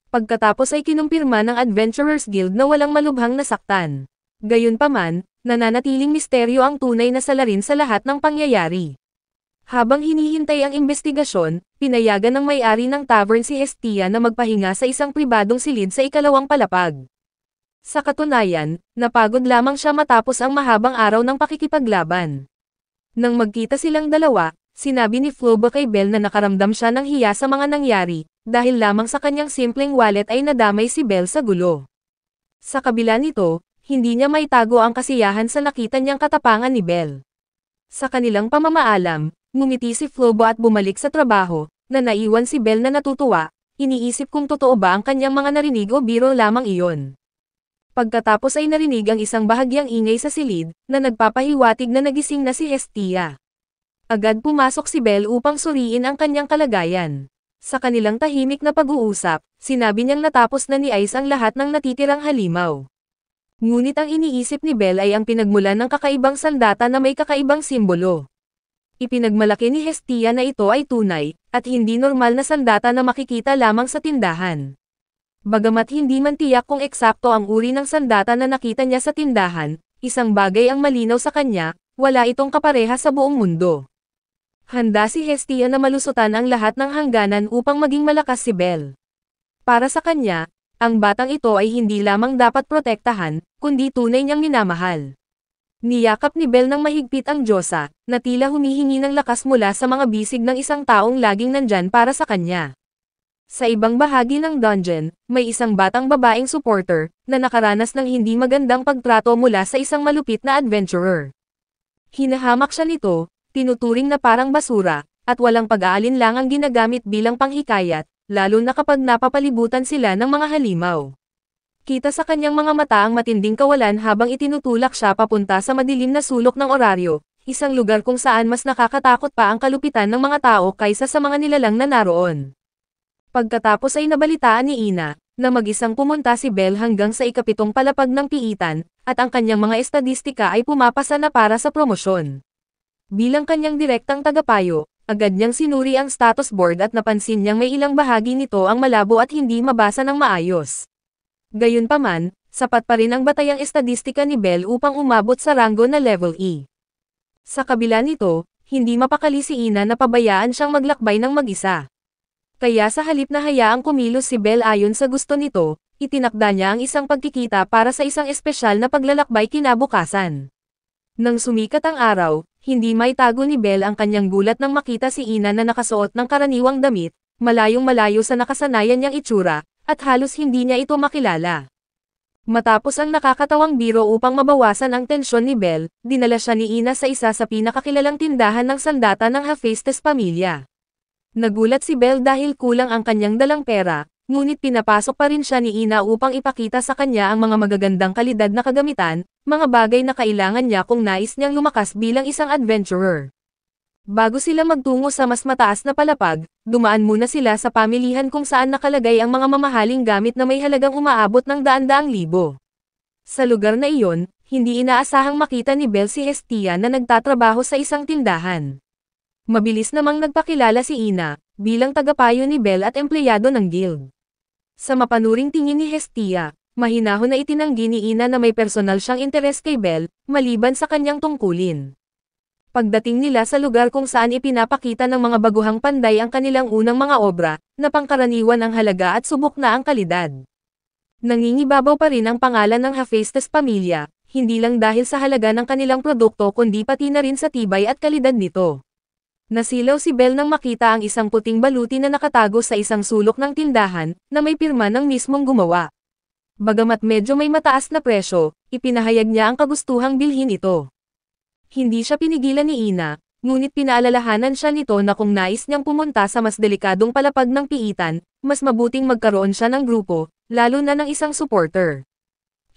Pagkatapos ay kinumpirma ng Adventurers Guild na walang malubhang nasaktan. Gayunpaman, nananatiling misteryo ang tunay na salarin sa lahat ng pangyayari. Habang hinihintay ang investigasyon, pinayagan ng may-ari ng tavern si Hestia na magpahinga sa isang pribadong silid sa ikalawang palapag. Sa katunayan, napagod lamang siya matapos ang mahabang araw ng pakikipaglaban. Nang magkita silang dalawa, sinabi ni Flobo kay Belle na nakaramdam siya ng hiya sa mga nangyari, dahil lamang sa kanyang simpleng wallet ay nadamay si Belle sa gulo. Sa kabila nito, hindi niya maitago ang kasiyahan sa nakita niyang katapangan ni Belle. Sa kanilang pamamaalam, ngumiti si Flobo at bumalik sa trabaho, na naiwan si Belle na natutuwa, iniisip kung totoo ba ang kanyang mga narinig o biro lamang iyon. Pagkatapos ay narinig ang isang bahagyang ingay sa silid, na nagpapahiwatig na nagising na si Hestia. Agad pumasok si Belle upang suriin ang kanyang kalagayan. Sa kanilang tahimik na pag-uusap, sinabi niyang natapos na ni Ice ang lahat ng natitirang halimaw. Ngunit ang iniisip ni Belle ay ang pinagmulan ng kakaibang sandata na may kakaibang simbolo. Ipinagmalaki ni Hestia na ito ay tunay, at hindi normal na sandata na makikita lamang sa tindahan. Bagamat hindi man tiyak kung eksakto ang uri ng sandata na nakita niya sa tindahan, isang bagay ang malinaw sa kanya, wala itong kapareha sa buong mundo. Handa si Hestia na malusutan ang lahat ng hangganan upang maging malakas si Belle. Para sa kanya, ang batang ito ay hindi lamang dapat protektahan, kundi tunay niyang minamahal. Niyakap ni Belle ng mahigpit ang Diyosa, na tila humihingi ng lakas mula sa mga bisig ng isang taong laging nandyan para sa kanya. Sa ibang bahagi ng dungeon, may isang batang babaeng supporter, na nakaranas ng hindi magandang pagtrato mula sa isang malupit na adventurer. Hinahamak siya nito, tinuturing na parang basura, at walang pag-aalinlang ang ginagamit bilang panghikayat, lalo na kapag napapalibutan sila ng mga halimaw. Kita sa kanyang mga mata ang matinding kawalan habang itinutulak siya papunta sa madilim na sulok ng oraryo, isang lugar kung saan mas nakakatakot pa ang kalupitan ng mga tao kaysa sa mga nilalang na naroon. Pagkatapos ay nabalitaan ni Ina, na mag-isang pumunta si Belle hanggang sa ikapitong palapag ng piitan, at ang kanyang mga estadistika ay pumapasa na para sa promosyon. Bilang kanyang direktang tagapayo, agad niyang sinuri ang status board at napansin niyang may ilang bahagi nito ang malabo at hindi mabasa ng maayos. Gayunpaman, sapat pa rin ang batayang estadistika ni Belle upang umabot sa ranggo na level E. Sa kabila nito, hindi mapakali si Ina na pabayaan siyang maglakbay ng mag-isa. Kaya sa halip na hayaang kumilos si Belle ayon sa gusto nito, itinakda niya ang isang pagkikita para sa isang espesyal na paglalakbay kinabukasan. Nang sumikat ang araw, hindi maitago ni Belle ang kanyang gulat nang makita si Ina na nakasuot ng karaniwang damit, malayong malayo sa nakasanayan niyang itsura, at halos hindi niya ito makilala. Matapos ang nakakatawang biro upang mabawasan ang tensyon ni Belle, dinala siya ni Ina sa isa sa pinakakilalang tindahan ng sandata ng Hephaestus pamilya. Nagulat si Belle dahil kulang ang kanyang dalang pera, ngunit pinapasok pa rin siya ni Ina upang ipakita sa kanya ang mga magagandang kalidad na kagamitan, mga bagay na kailangan niya kung nais niyang lumakas bilang isang adventurer. Bago sila magtungo sa mas mataas na palapag, dumaan muna sila sa pamilihan kung saan nakalagay ang mga mamahaling gamit na may halagang umaabot ng daan-daang libo. Sa lugar na iyon, hindi inaasahang makita ni Belle si Hestia na nagtatrabaho sa isang tindahan. Mabilis namang nagpakilala si Ina, bilang tagapayo ni Belle at empleyado ng guild. Sa mapanuring tingin ni Hestia, mahinahon na itinanggi ni Ina na may personal siyang interes kay Belle, maliban sa kanyang tungkulin. Pagdating nila sa lugar kung saan ipinapakita ng mga baguhang panday ang kanilang unang mga obra, na pangkaraniwan ang halaga at subok na ang kalidad. Nangingibabaw pa rin ang pangalan ng Hephaestus pamilya, hindi lang dahil sa halaga ng kanilang produkto kundi pati na rin sa tibay at kalidad nito. Nasilaw si Belle nang makita ang isang puting baluti na nakatago sa isang sulok ng tindahan, na may pirma ng mismong gumawa. Bagamat medyo may mataas na presyo, ipinahayag niya ang kagustuhang bilhin ito. Hindi siya pinigilan ni Ina, ngunit pinaalalahanan siya nito na kung nais niyang pumunta sa mas delikadong palapag ng piitan, mas mabuting magkaroon siya ng grupo, lalo na ng isang supporter.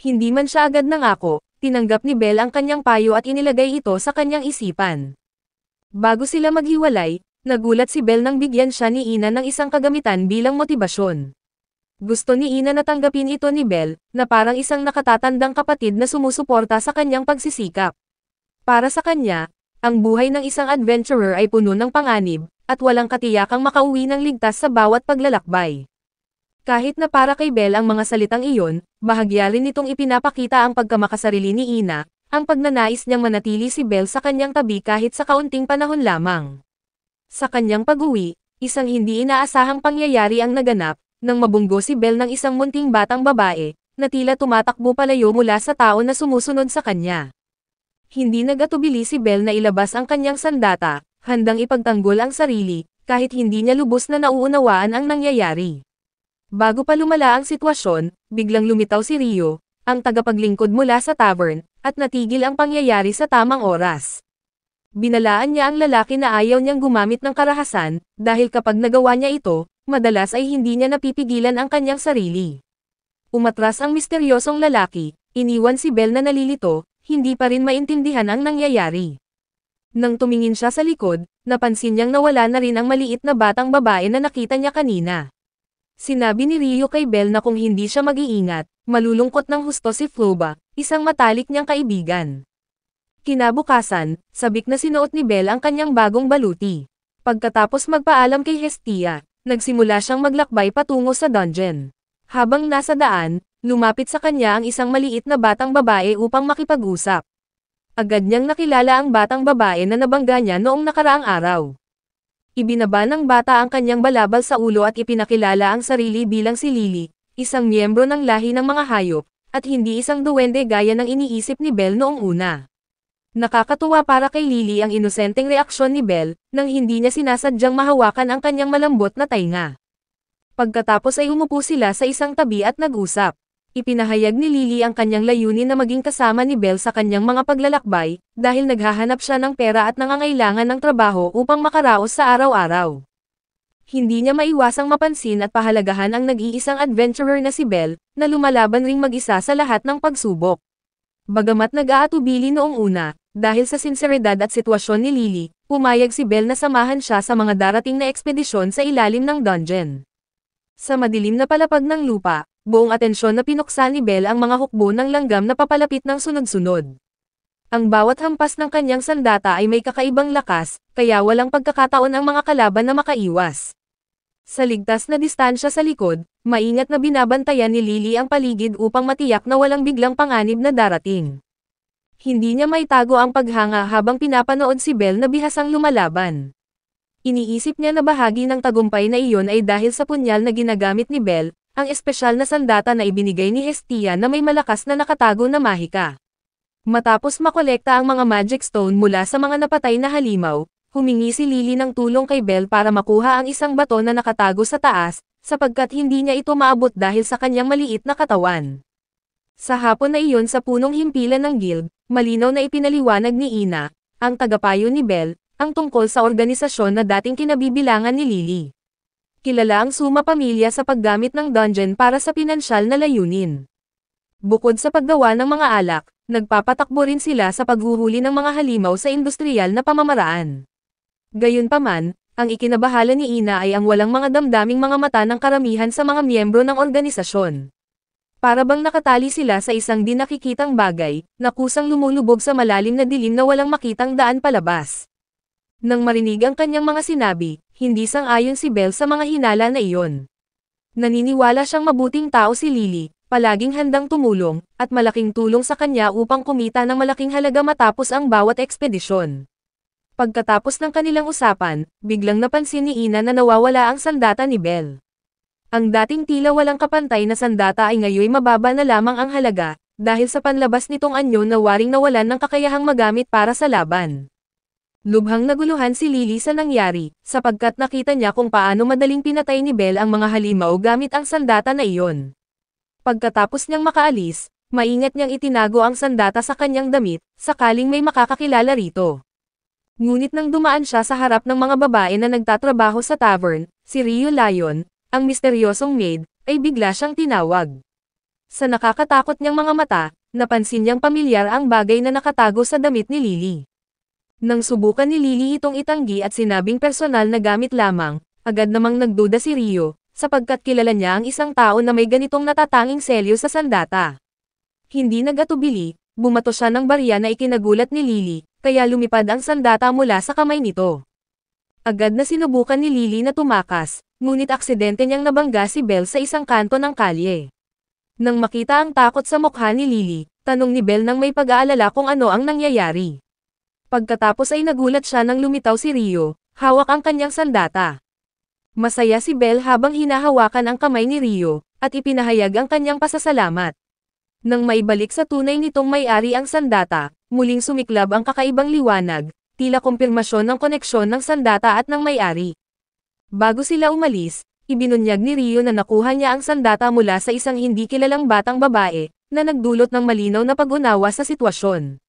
Hindi man siya agad nangako, tinanggap ni Belle ang kanyang payo at inilagay ito sa kanyang isipan. Bago sila maghiwalay, nagulat si Belle nang bigyan siya ni Ina ng isang kagamitan bilang motibasyon. Gusto ni Ina na tanggapin ito ni Belle, na parang isang nakatatandang kapatid na sumusuporta sa kanyang pagsisikap. Para sa kanya, ang buhay ng isang adventurer ay puno ng panganib, at walang katiyakang makauwi ng ligtas sa bawat paglalakbay. Kahit na para kay Belle ang mga salitang iyon, bahagya rin nitong ipinapakita ang pagkamakasarili ni Ina, ang pagnanais niyang manatili si Belle sa kanyang tabi kahit sa kaunting panahon lamang. Sa kanyang pag-uwi, isang hindi inaasahang pangyayari ang naganap, nang mabunggo si Belle ng isang munting batang babae, na tila tumatakbo palayo mula sa tao na sumusunod sa kanya. Hindi nagatubili si Belle na ilabas ang kanyang sandata, handang ipagtanggol ang sarili, kahit hindi niya lubos na nauunawaan ang nangyayari. Bago pa lumala ang sitwasyon, biglang lumitaw si Rio, ang tagapaglingkod mula sa tavern, at natigil ang pangyayari sa tamang oras. Binalaan niya ang lalaki na ayaw niyang gumamit ng karahasan, dahil kapag nagawa niya ito, madalas ay hindi niya napipigilan ang kanyang sarili. Umatras ang misteryosong lalaki, iniwan si Belle na nalilito, hindi pa rin maintindihan ang nangyayari. Nang tumingin siya sa likod, napansin niyang nawala na rin ang maliit na batang babae na nakita niya kanina. Sinabi ni Rio kay Belle na kung hindi siya mag-iingat, malulungkot ng husto si Floba, isang matalik niyang kaibigan. Kinabukasan, sabik na sinuot ni Belle ang kanyang bagong baluti. Pagkatapos magpaalam kay Hestia, nagsimula siyang maglakbay patungo sa dungeon. Habang nasa daan, lumapit sa kanya ang isang maliit na batang babae upang makipag-usap. Agad niyang nakilala ang batang babae na nabangga niya noong nakaraang araw. Ibinaba ng bata ang kanyang balabal sa ulo at ipinakilala ang sarili bilang si Lily, isang miyembro ng lahi ng mga hayop, at hindi isang duwende gaya ng iniisip ni Belle noong una. Nakakatuwa para kay Lily ang inosenteng reaksyon ni Belle, nang hindi niya sinasadyang mahawakan ang kanyang malambot na tainga. Pagkatapos ay umupo sila sa isang tabi at nag-usap. Ipinahayag ni Lily ang kanyang layunin na maging kasama ni Belle sa kanyang mga paglalakbay, dahil naghahanap siya ng pera at nangangailangan ng trabaho upang makaraos sa araw-araw. Hindi niya maiwasang mapansin at pahalagahan ang nag-iisang adventurer na si Belle, na lumalaban ring mag-isa sa lahat ng pagsubok. Bagamat nag-aatubili noong una, dahil sa sinseridad at sitwasyon ni Lily, pumayag si Belle na samahan siya sa mga darating na ekspedisyon sa ilalim ng dungeon. Sa madilim na palapag ng lupa, buong atensyon na pinuksa ni Belle ang mga hukbo ng langgam na papalapit ng sunod-sunod. Ang bawat hampas ng kanyang sandata ay may kakaibang lakas, kaya walang pagkakataon ang mga kalaban na makaiwas. Sa ligtas na distansya sa likod, maingat na binabantayan ni Lily ang paligid upang matiyak na walang biglang panganib na darating. Hindi niya maitago ang paghanga habang pinapanood si Belle na bihasang lumalaban. Iniisip niya na bahagi ng tagumpay na iyon ay dahil sa punyal na ginagamit ni Belle, ang espesyal na sandata na ibinigay ni Hestia na may malakas na nakatago na mahika. Matapos makolekta ang mga magic stone mula sa mga napatay na halimaw, humingi si Lily ng tulong kay Belle para makuha ang isang bato na nakatago sa taas, sapagkat hindi niya ito maabot dahil sa kanyang maliit na katawan. Sa hapon na iyon sa punong himpilan ng guild, malinaw na ipinaliwanag ni Ina, ang tagapayo ni Belle, ang tungkol sa organisasyon na dating kinabibilangan ni Lily. Kilala ang Suma pamilya sa paggamit ng dungeon para sa pinansyal na layunin. Bukod sa paggawa ng mga alak, nagpapatakbo rin sila sa paghuhuli ng mga halimaw sa industrial na pamamaraan. Gayunpaman, ang ikinabahala ni Ina ay ang walang mga damdaming mga mata ng karamihan sa mga miyembro ng organisasyon. Para bang nakatali sila sa isang di nakikitang bagay, na kusang lumulubog sa malalim na dilim na walang makitang daan palabas. Nang marinig ang kanyang mga sinabi, hindi sang-ayon si Belle sa mga hinala na iyon. Naniniwala siyang mabuting tao si Lily, palaging handang tumulong, at malaking tulong sa kanya upang kumita ng malaking halaga matapos ang bawat ekspedisyon. Pagkatapos ng kanilang usapan, biglang napansin ni Ina na nawawala ang sandata ni Belle. Ang dating tila walang kapantay na sandata ay ngayoy mababa na lamang ang halaga, dahil sa panlabas nitong anyo na waring nawalan ng kakayahang magamit para sa laban. Lubhang naguluhan si Lily sa nangyari, sapagkat nakita niya kung paano madaling pinatay ni Belle ang mga halimaw gamit ang sandata na iyon. Pagkatapos niyang makaalis, maingat niyang itinago ang sandata sa kanyang damit, sakaling may makakakilala rito. Ngunit nang dumaan siya sa harap ng mga babae na nagtatrabaho sa tavern, si Rio Lion, ang misteryosong maid, ay bigla siyang tinawag. Sa nakakatakot niyang mga mata, napansin niyang pamilyar ang bagay na nakatago sa damit ni Lily. Nang subukan ni Lily itong itanggi at sinabing personal na gamit lamang, agad namang nagduda si Rio, sapagkat kilala niya ang isang tao na may ganitong natatanging selyo sa sandata. Hindi nagatubili, bumato siya ng barya na ikinagulat ni Lily, kaya lumipad ang sandata mula sa kamay nito. Agad na sinubukan ni Lily na tumakas, ngunit aksidente niyang nabangga si Belle sa isang kanto ng kalye. Nang makita ang takot sa mukha ni Lily, tanong ni Belle nang may pag-aalala kung ano ang nangyayari. Pagkatapos ay nagulat siya nang lumitaw si Rio, hawak ang kanyang sandata. Masaya si Belle habang hinahawakan ang kamay ni Rio, at ipinahayag ang kanyang pasasalamat. Nang maibalik sa tunay nitong may-ari ang sandata, muling sumiklab ang kakaibang liwanag, tila kumpirmasyon ng koneksyon ng sandata at ng may-ari. Bago sila umalis, ibinunyag ni Rio na nakuha niya ang sandata mula sa isang hindi kilalang batang babae, na nagdulot ng malinaw na pag-unawa sa sitwasyon.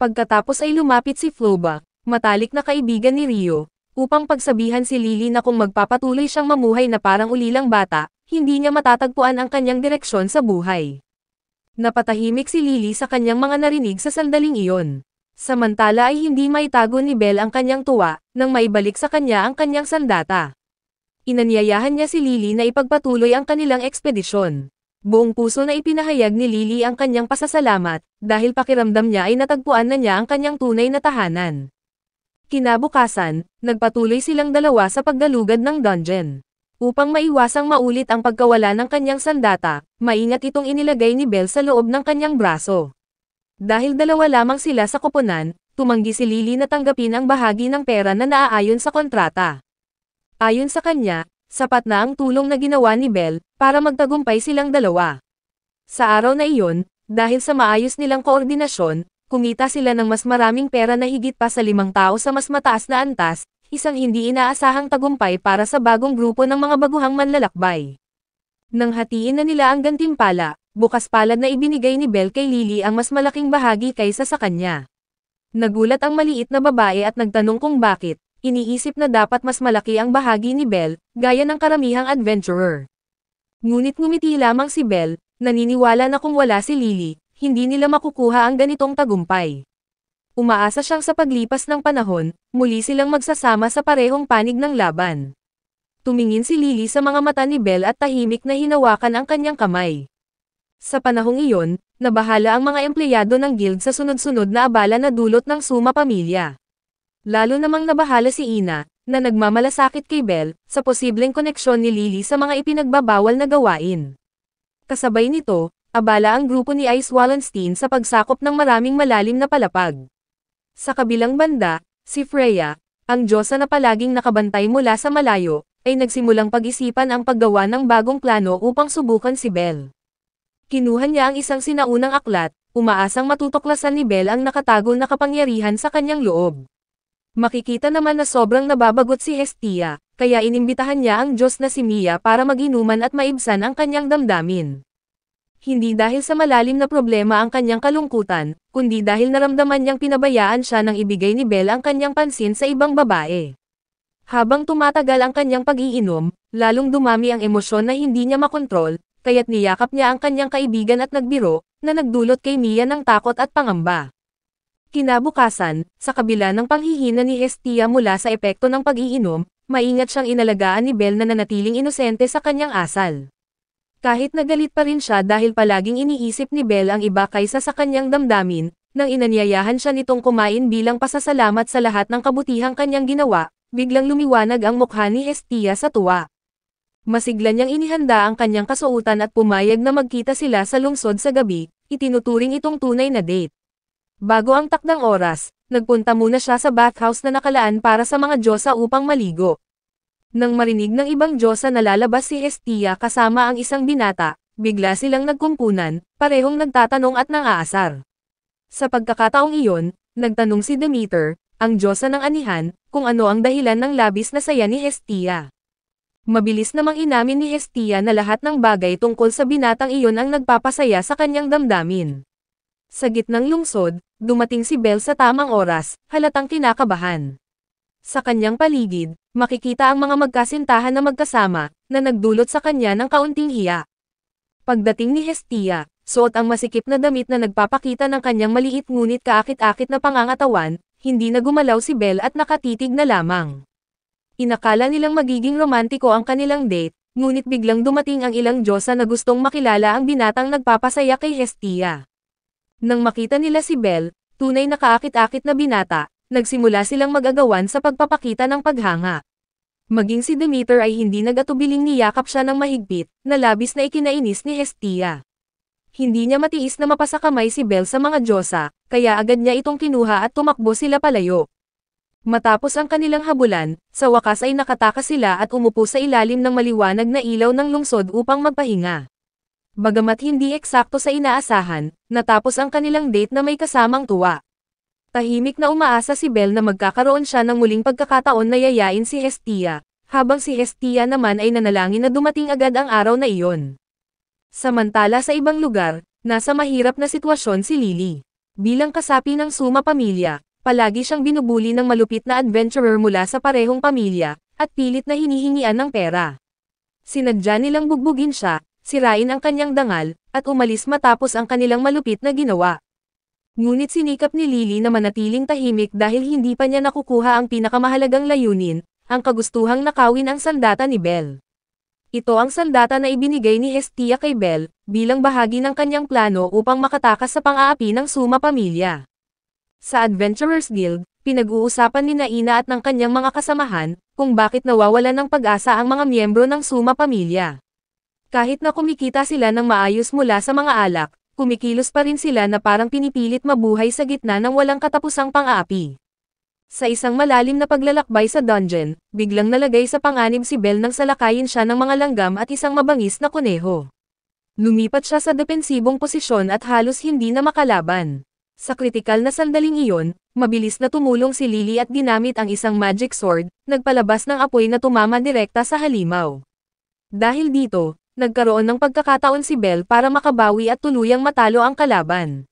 Pagkatapos ay lumapit si Flowback, matalik na kaibigan ni Rio, upang pagsabihan si Lily na kung magpapatuloy siyang mamuhay na parang ulilang bata, hindi niya matatagpuan ang kanyang direksyon sa buhay. Napatahimik si Lily sa kanyang mga narinig sa sandaling iyon. Samantala ay hindi maitago ni Belle ang kanyang tuwa, nang maibalik sa kanya ang kanyang sandata. Inanyayahan niya si Lily na ipagpatuloy ang kanilang ekspedisyon. Buong puso na ipinahayag ni Lily ang kanyang pasasalamat, dahil pakiramdam niya ay natagpuan na niya ang kanyang tunay na tahanan. Kinabukasan, nagpatuloy silang dalawa sa paggalugad ng dungeon. Upang maiwasang maulit ang pagkawala ng kanyang sandata, maingat itong inilagay ni Belle sa loob ng kanyang braso. Dahil dalawa lamang sila sa koponan, tumanggi si Lily na tanggapin ang bahagi ng pera na naaayon sa kontrata. Ayon sa kanya, sapat na ang tulong na ginawa ni Belle, para magtagumpay silang dalawa. Sa araw na iyon, dahil sa maayos nilang koordinasyon, kumita sila ng mas maraming pera na higit pa sa 5 tao sa mas mataas na antas, isang hindi inaasahang tagumpay para sa bagong grupo ng mga baguhang manlalakbay. Nang hatiin na nila ang gantimpala, bukas palad na ibinigay ni Belle kay Lily ang mas malaking bahagi kaysa sa kanya. Nagulat ang maliit na babae at nagtanong kung bakit, iniisip na dapat mas malaki ang bahagi ni Belle, gaya ng karamihang adventurer. Ngunit ngumiti lamang si Belle, naniniwala na kung wala si Lily, hindi nila makukuha ang ganitong tagumpay. Umaasa siyang sa paglipas ng panahon, muli silang magsasama sa parehong panig ng laban. Tumingin si Lily sa mga mata ni Belle at tahimik na hinawakan ang kanyang kamay. Sa panahong iyon, nabahala ang mga empleyado ng guild sa sunod-sunod na abala na dulot ng Suma pamilya. Lalo namang nabahala si Ina, na nagmamalasakit kay Belle, sa posibleng koneksyon ni Lily sa mga ipinagbabawal na gawain. Kasabay nito, abala ang grupo ni Ice Wallenstein sa pagsakop ng maraming malalim na palapag. Sa kabilang banda, si Freya, ang diyosa na palaging nakabantay mula sa malayo, ay nagsimulang pag-isipan ang paggawa ng bagong plano upang subukan si Belle. Kinuha niya ang isang sinaunang aklat, umaasang matutuklasan ni Belle ang nakatago na kapangyarihan sa kanyang loob. Makikita naman na sobrang nababagot si Hestia, kaya inimbitahan niya ang Diyos na si Mia para mag-inuman at maibsan ang kanyang damdamin. Hindi dahil sa malalim na problema ang kanyang kalungkutan, kundi dahil naramdaman niyang pinabayaan siya nang ibigay ni Belle ang kanyang pansin sa ibang babae. Habang tumatagal ang kanyang pag-iinom, lalong dumami ang emosyon na hindi niya makontrol, kaya't niyakap niya ang kanyang kaibigan at nagbiro, na nagdulot kay Mia ng takot at pangamba. Kinabukasan, sa kabila ng panghihina ni Hestia mula sa epekto ng pag-iinom, maingat siyang inalagaan ni Belle na nanatiling inosente sa kanyang asal. Kahit nagalit pa rin siya dahil palaging iniisip ni Belle ang iba kaysa sa kanyang damdamin, nang inanyayahan siya nitong kumain bilang pasasalamat sa lahat ng kabutihang kanyang ginawa, biglang lumiwanag ang mukha ni Hestia sa tuwa. Masigla niyang inihanda ang kanyang kasuotan at pumayag na magkita sila sa lungsod sa gabi, itinuturing itong tunay na date. Bago ang takdang oras, nagpunta muna siya sa bathhouse na nakalaan para sa mga Diyosa upang maligo. Nang marinig ng ibang Diyosa na lalabas si Hestia kasama ang isang binata, bigla silang nagkumpunan, parehong nagtatanong at nang-aasar. Sa pagkakataong iyon, nagtanong si Demeter, ang Diyosa ng anihan, kung ano ang dahilan ng labis na saya ni Hestia. Mabilis namang inamin ni Hestia na lahat ng bagay tungkol sa binatang iyon ang nagpapasaya sa kanyang damdamin. Sa gitnang lungsod, dumating si Belle sa tamang oras, halatang kinakabahan. Sa kanyang paligid, makikita ang mga magkasintahan na magkasama, na nagdulot sa kanya ng kaunting hiya. Pagdating ni Hestia, suot ang masikip na damit na nagpapakita ng kanyang maliit ngunit kaakit-akit na pangangatawan, hindi na gumalaw si Belle at nakatitig na lamang. Inakala nilang magiging romantiko ang kanilang date, ngunit biglang dumating ang ilang Diyosa na gustong makilala ang binatang nagpapasaya kay Hestia. Nang makita nila si Belle, tunay na kaakit-akit na binata, nagsimula silang mag-agawan sa pagpapakita ng paghanga. Maging si Demeter ay hindi nag-atubiling niyakap siya ng mahigpit, na labis na ikinainis ni Hestia. Hindi niya matiis na mapasakamay si Belle sa mga Diyosa, kaya agad niya itong kinuha at tumakbo sila palayo. Matapos ang kanilang habulan, sa wakas ay nakatakas sila at umupo sa ilalim ng maliwanag na ilaw ng lungsod upang magpahinga. Bagamat hindi eksakto sa inaasahan, natapos ang kanilang date na may kasamang tuwa. Tahimik na umaasa si Belle na magkakaroon siya ng muling pagkakataon na yayain si Hestia, habang si Hestia naman ay nanalangin na dumating agad ang araw na iyon. Samantala sa ibang lugar, nasa mahirap na sitwasyon si Lily. Bilang kasapi ng Suma pamilya, palagi siyang binubuli ng malupit na adventurer mula sa parehong pamilya, at pilit na hinihingian ng pera. Sinadya nilang bugbugin siya, sirain ang kanyang dangal, at umalis matapos ang kanilang malupit na ginawa. Ngunit sinikap ni Lily na manatiling tahimik dahil hindi pa niya nakukuha ang pinakamahalagang layunin, ang kagustuhang nakawin ang sandata ni Belle. Ito ang sandata na ibinigay ni Hestia kay Belle, bilang bahagi ng kanyang plano upang makatakas sa pang-aapi ng Suma pamilya. Sa Adventurers Guild, pinag-uusapan ni Naina at ng kanyang mga kasamahan, kung bakit nawawalan ng pag-asa ang mga miyembro ng Suma pamilya. Kahit na kumikita sila ng maayos mula sa mga alak, kumikilos pa rin sila na parang pinipilit mabuhay sa gitna ng walang katapusang pang-aapi. Sa isang malalim na paglalakbay sa dungeon, biglang nalagay sa panganib si Belle nang salakayin siya ng mga langgam at isang mabangis na kuneho. Lumipat siya sa depensibong posisyon at halos hindi na makalaban. Sa kritikal na sandaling iyon, mabilis na tumulong si Lily at ginamit ang isang magic sword, nagpalabas ng apoy na tumama direkta sa halimaw. Dahil dito, nagkaroon ng pagkakataon si Belle para makabawi at tuluyang matalo ang kalaban.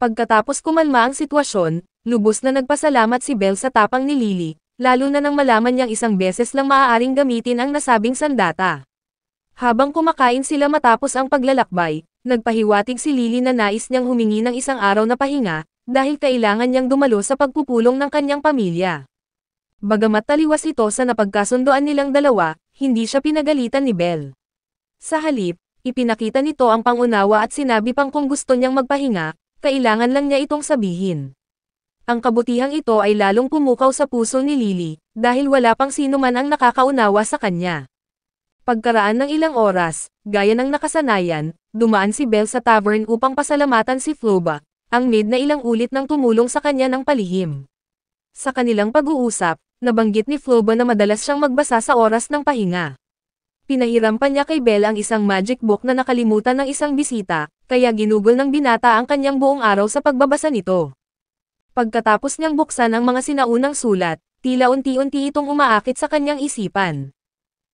Pagkatapos kumalma ang sitwasyon, lubos na nagpasalamat si Belle sa tapang ni Lily, lalo na nang malaman niyang isang beses lang maaaring gamitin ang nasabing sandata. Habang kumakain sila matapos ang paglalakbay, nagpahiwatig si Lily na nais niyang humingi ng isang araw na pahinga, dahil kailangan niyang dumalo sa pagpupulong ng kanyang pamilya. Bagamat taliwas ito sa napagkasundoan nilang dalawa, hindi siya pinagalitan ni Belle. Sa halip, ipinakita nito ang pangunawa at sinabi pang kung gusto niyang magpahinga, kailangan lang niya itong sabihin. Ang kabutihang ito ay lalong pumukaw sa puso ni Lily, dahil wala pang sino man ang nakakaunawa sa kanya. Pagkaraan ng ilang oras, gaya ng nakasanayan, dumaan si Belle sa tavern upang pasalamatan si Floba, ang maid na ilang ulit nang tumulong sa kanya ng palihim. Sa kanilang pag-uusap, nabanggit ni Floba na madalas siyang magbasa sa oras ng pahinga. Pinahiram pa niya kay Belle ang isang magic book na nakalimutan ng isang bisita, kaya ginugol ng binata ang kanyang buong araw sa pagbabasa nito. Pagkatapos niyang buksan ang mga sinaunang sulat, tila unti-unti itong umaakit sa kanyang isipan.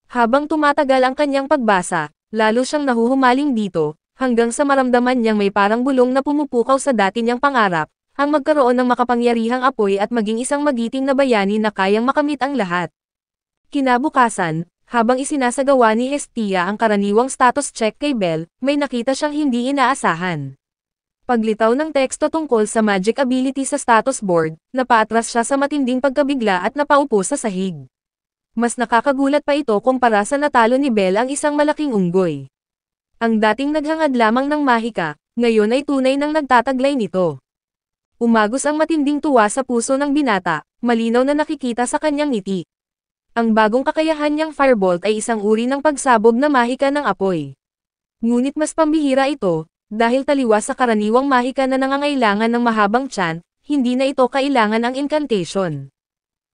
Habang tumatagal ang kanyang pagbasa, lalo siyang nahuhumaling dito, hanggang sa maramdaman niyang may parang bulong na pumupukaw sa dati niyang pangarap, ang magkaroon ng makapangyarihang apoy at maging isang magiting na bayani na kayang makamit ang lahat. Kinabukasan, habang isinasagawa ni Hestia ang karaniwang status check kay Belle, may nakita siyang hindi inaasahan. Paglitaw ng teksto tungkol sa magic ability sa status board, napaatras siya sa matinding pagkabigla at napaupo sa sahig. Mas nakakagulat pa ito kumpara sa natalo ni Belle ang isang malaking unggoy. Ang dating naghangad lamang ng mahika, ngayon ay tunay nang nagtataglay nito. Umagos ang matinding tuwa sa puso ng binata, malinaw na nakikita sa kanyang ngiti. Ang bagong kakayahan niyang firebolt ay isang uri ng pagsabog na mahika ng apoy. Ngunit mas pambihira ito, dahil taliwas sa karaniwang mahika na nangangailangan ng mahabang tiyan, hindi na ito kailangan ang incantation.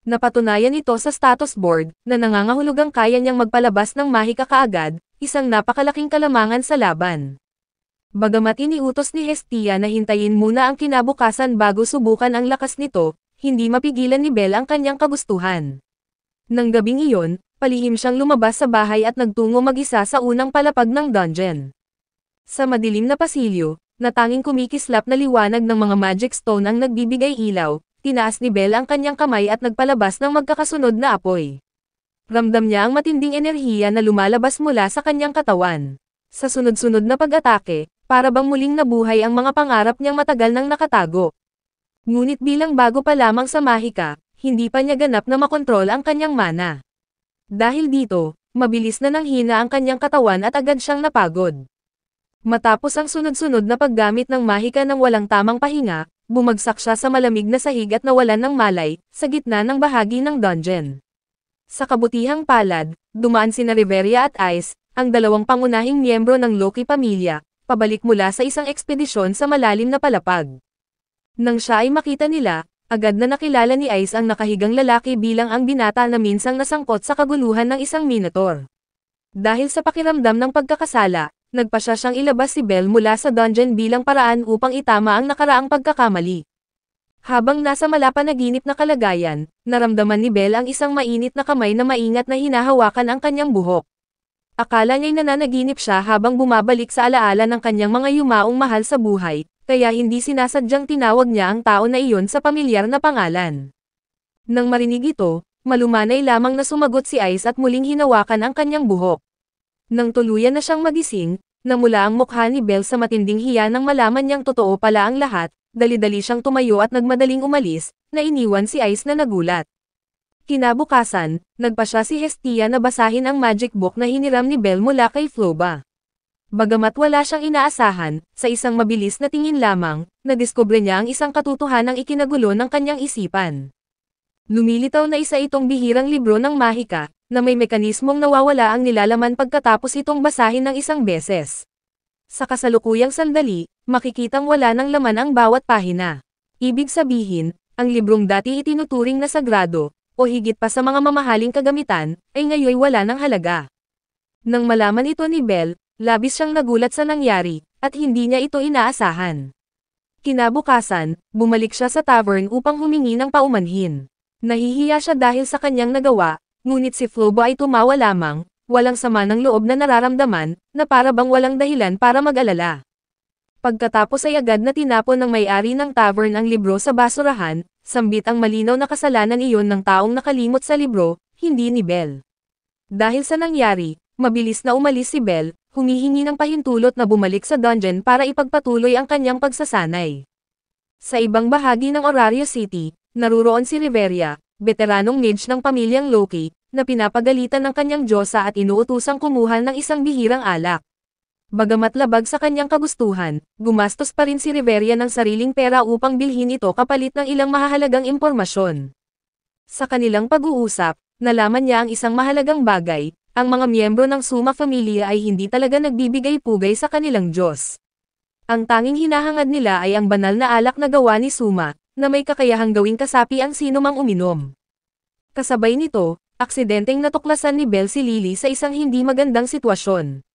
Napatunayan ito sa status board, na nangangahulugang kaya niyang magpalabas ng mahika kaagad, isang napakalaking kalamangan sa laban. Bagamat iniutos ni Hestia na hintayin muna ang kinabukasan bago subukan ang lakas nito, hindi mapigilan ni Belle ang kanyang kagustuhan. Nang gabing iyon, palihim siyang lumabas sa bahay at nagtungo mag-isa sa unang palapag ng dungeon. Sa madilim na pasilyo, na tanging kumikislap na liwanag ng mga magic stone ang nagbibigay ilaw, tinaas ni Belle ang kanyang kamay at nagpalabas ng magkakasunod na apoy. Ramdam niya ang matinding enerhiya na lumalabas mula sa kanyang katawan. Sa sunod-sunod na pag-atake, para bang muling nabuhay ang mga pangarap niyang matagal nang nakatago. Ngunit bilang bago pa lamang sa mahika, hindi pa niya ganap na makontrol ang kanyang mana. Dahil dito, mabilis na nanghina ang kanyang katawan at agad siyang napagod. Matapos ang sunod-sunod na paggamit ng mahika ng walang tamang pahinga, bumagsak siya sa malamig na sahig at nawalan ng malay, sa gitna ng bahagi ng dungeon. Sa kabutihang palad, dumaan sina Riveria at Ice, ang dalawang pangunahing miyembro ng Loki pamilya, pabalik mula sa isang ekspedisyon sa malalim na palapag. Nang siya ay makita nila, agad na nakilala ni Ice ang nakahigang lalaki bilang ang binata na minsang nasangkot sa kaguluhan ng isang minotaur. Dahil sa pakiramdam ng pagkakasala, nagpasya siyang ilabas si Belle mula sa dungeon bilang paraan upang itama ang nakaraang pagkakamali. Habang nasa malapanaginip na kalagayan, naramdaman ni Belle ang isang mainit na kamay na maingat na hinahawakan ang kanyang buhok. Akala niya'y nananaginip siya habang bumabalik sa alaala ng kanyang mga yumaong mahal sa buhay, kaya hindi sinasadyang tinawag niya ang tao na iyon sa pamilyar na pangalan. Nang marinig ito, malumanay lamang na sumagot si Ice at muling hinawakan ang kanyang buhok. Nang tuluyan na siyang magising, namula ang mukha ni Belle sa matinding hiya nang malaman niyang totoo pala ang lahat, dali-dali siyang tumayo at nagmadaling umalis, na iniwan si Ice na nagulat. Kinabukasan, nagpasya si Hestia na basahin ang magic book na hiniram ni Belle mula kay Floba. Bagamat wala siyang inaasahan, sa isang mabilis na tingin lamang, nadiskubre niya ang isang katotohanang ikinagulo ng kanyang isipan. Lumilitaw na isa itong bihirang libro ng mahika, na may mekanismong nawawala ang nilalaman pagkatapos itong basahin ng isang beses. Sa kasalukuyang sandali, makikitang wala ng laman ang bawat pahina. Ibig sabihin, ang librong dati itinuturing na sagrado, o higit pa sa mga mamahaling kagamitan, ay ngayoy wala ng halaga. Nang malaman ito ni Belle, labis siyang nagulat sa nangyari, at hindi niya ito inaasahan. Kinabukasan, bumalik siya sa tavern upang humingi ng paumanhin. Nahihiya siya dahil sa kanyang nagawa, ngunit si Floba ay tumawa lamang, walang sama ng loob na nararamdaman, na para bang walang dahilan para mag-alala. Pagkatapos ay agad na tinapon ng may-ari ng tavern ang libro sa basurahan, sambit ang malinaw na kasalanan iyon ng taong nakalimot sa libro, hindi ni Belle. Dahil sa nangyari, mabilis na umalis si Belle, humihingi ng pahintulot na bumalik sa dungeon para ipagpatuloy ang kanyang pagsasanay. Sa ibang bahagi ng Orario City, naruroon si Riveria, veteranong mage ng pamilyang Loki, na pinapagalitan ng kanyang diyosa at inuutusang kumuha ng isang bihirang alak. Bagamat labag sa kanyang kagustuhan, gumastos pa rin si Riveria ng sariling pera upang bilhin ito kapalit ng ilang mahahalagang impormasyon. Sa kanilang pag-uusap, nalaman niya ang isang mahalagang bagay, ang mga miyembro ng Suma Familia ay hindi talaga nagbibigay pugay sa kanilang Diyos. Ang tanging hinahangad nila ay ang banal na alak na gawa ni Suma, na may kakayahang gawing kasapi ang sino mang uminom. Kasabay nito, aksidenteng natuklasan ni Belle si Lily sa isang hindi magandang sitwasyon.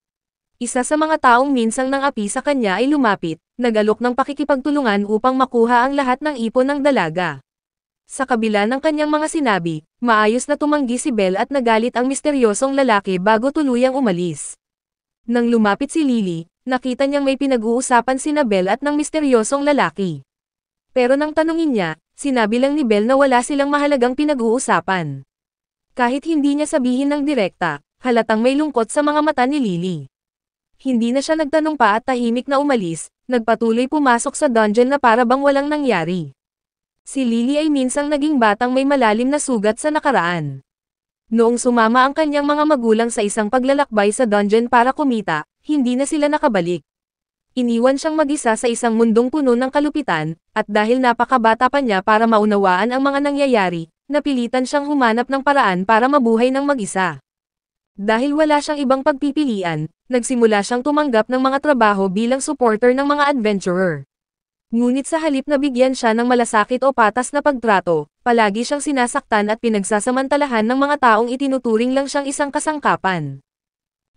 Isa sa mga taong minsang nang api sa kanya ay lumapit, nag-alok ng pakikipagtulungan upang makuha ang lahat ng ipon ng dalaga. Sa kabila ng kanyang mga sinabi, maayos na tumanggi si Belle at nagalit ang misteryosong lalaki bago tuluyang umalis. Nang lumapit si Lily, nakita niyang may pinag-uusapan sina Belle at ng misteryosong lalaki. Pero nang tanungin niya, sinabi lang ni Belle na wala silang mahalagang pinag-uusapan. Kahit hindi niya sabihin ng direkta, halatang may lungkot sa mga mata ni Lily. Hindi na siya nagtanong pa at tahimik na umalis, nagpatuloy pumasok sa dungeon na para bang walang nangyari. Si Lily ay minsang naging batang may malalim na sugat sa nakaraan. Noong sumama ang kanyang mga magulang sa isang paglalakbay sa dungeon para kumita, hindi na sila nakabalik. Iniwan siyang mag-isa sa isang mundong puno ng kalupitan, at dahil napakabata pa niya para maunawaan ang mga nangyayari, napilitan siyang humanap ng paraan para mabuhay ng mag-isa. Dahil wala siyang ibang pagpipilian, nagsimula siyang tumanggap ng mga trabaho bilang supporter ng mga adventurer. Ngunit sa halip na bigyan siya ng malasakit o patas na pagtrato, palagi siyang sinasaktan at pinagsasamantalahan ng mga taong itinuturing lang siyang isang kasangkapan.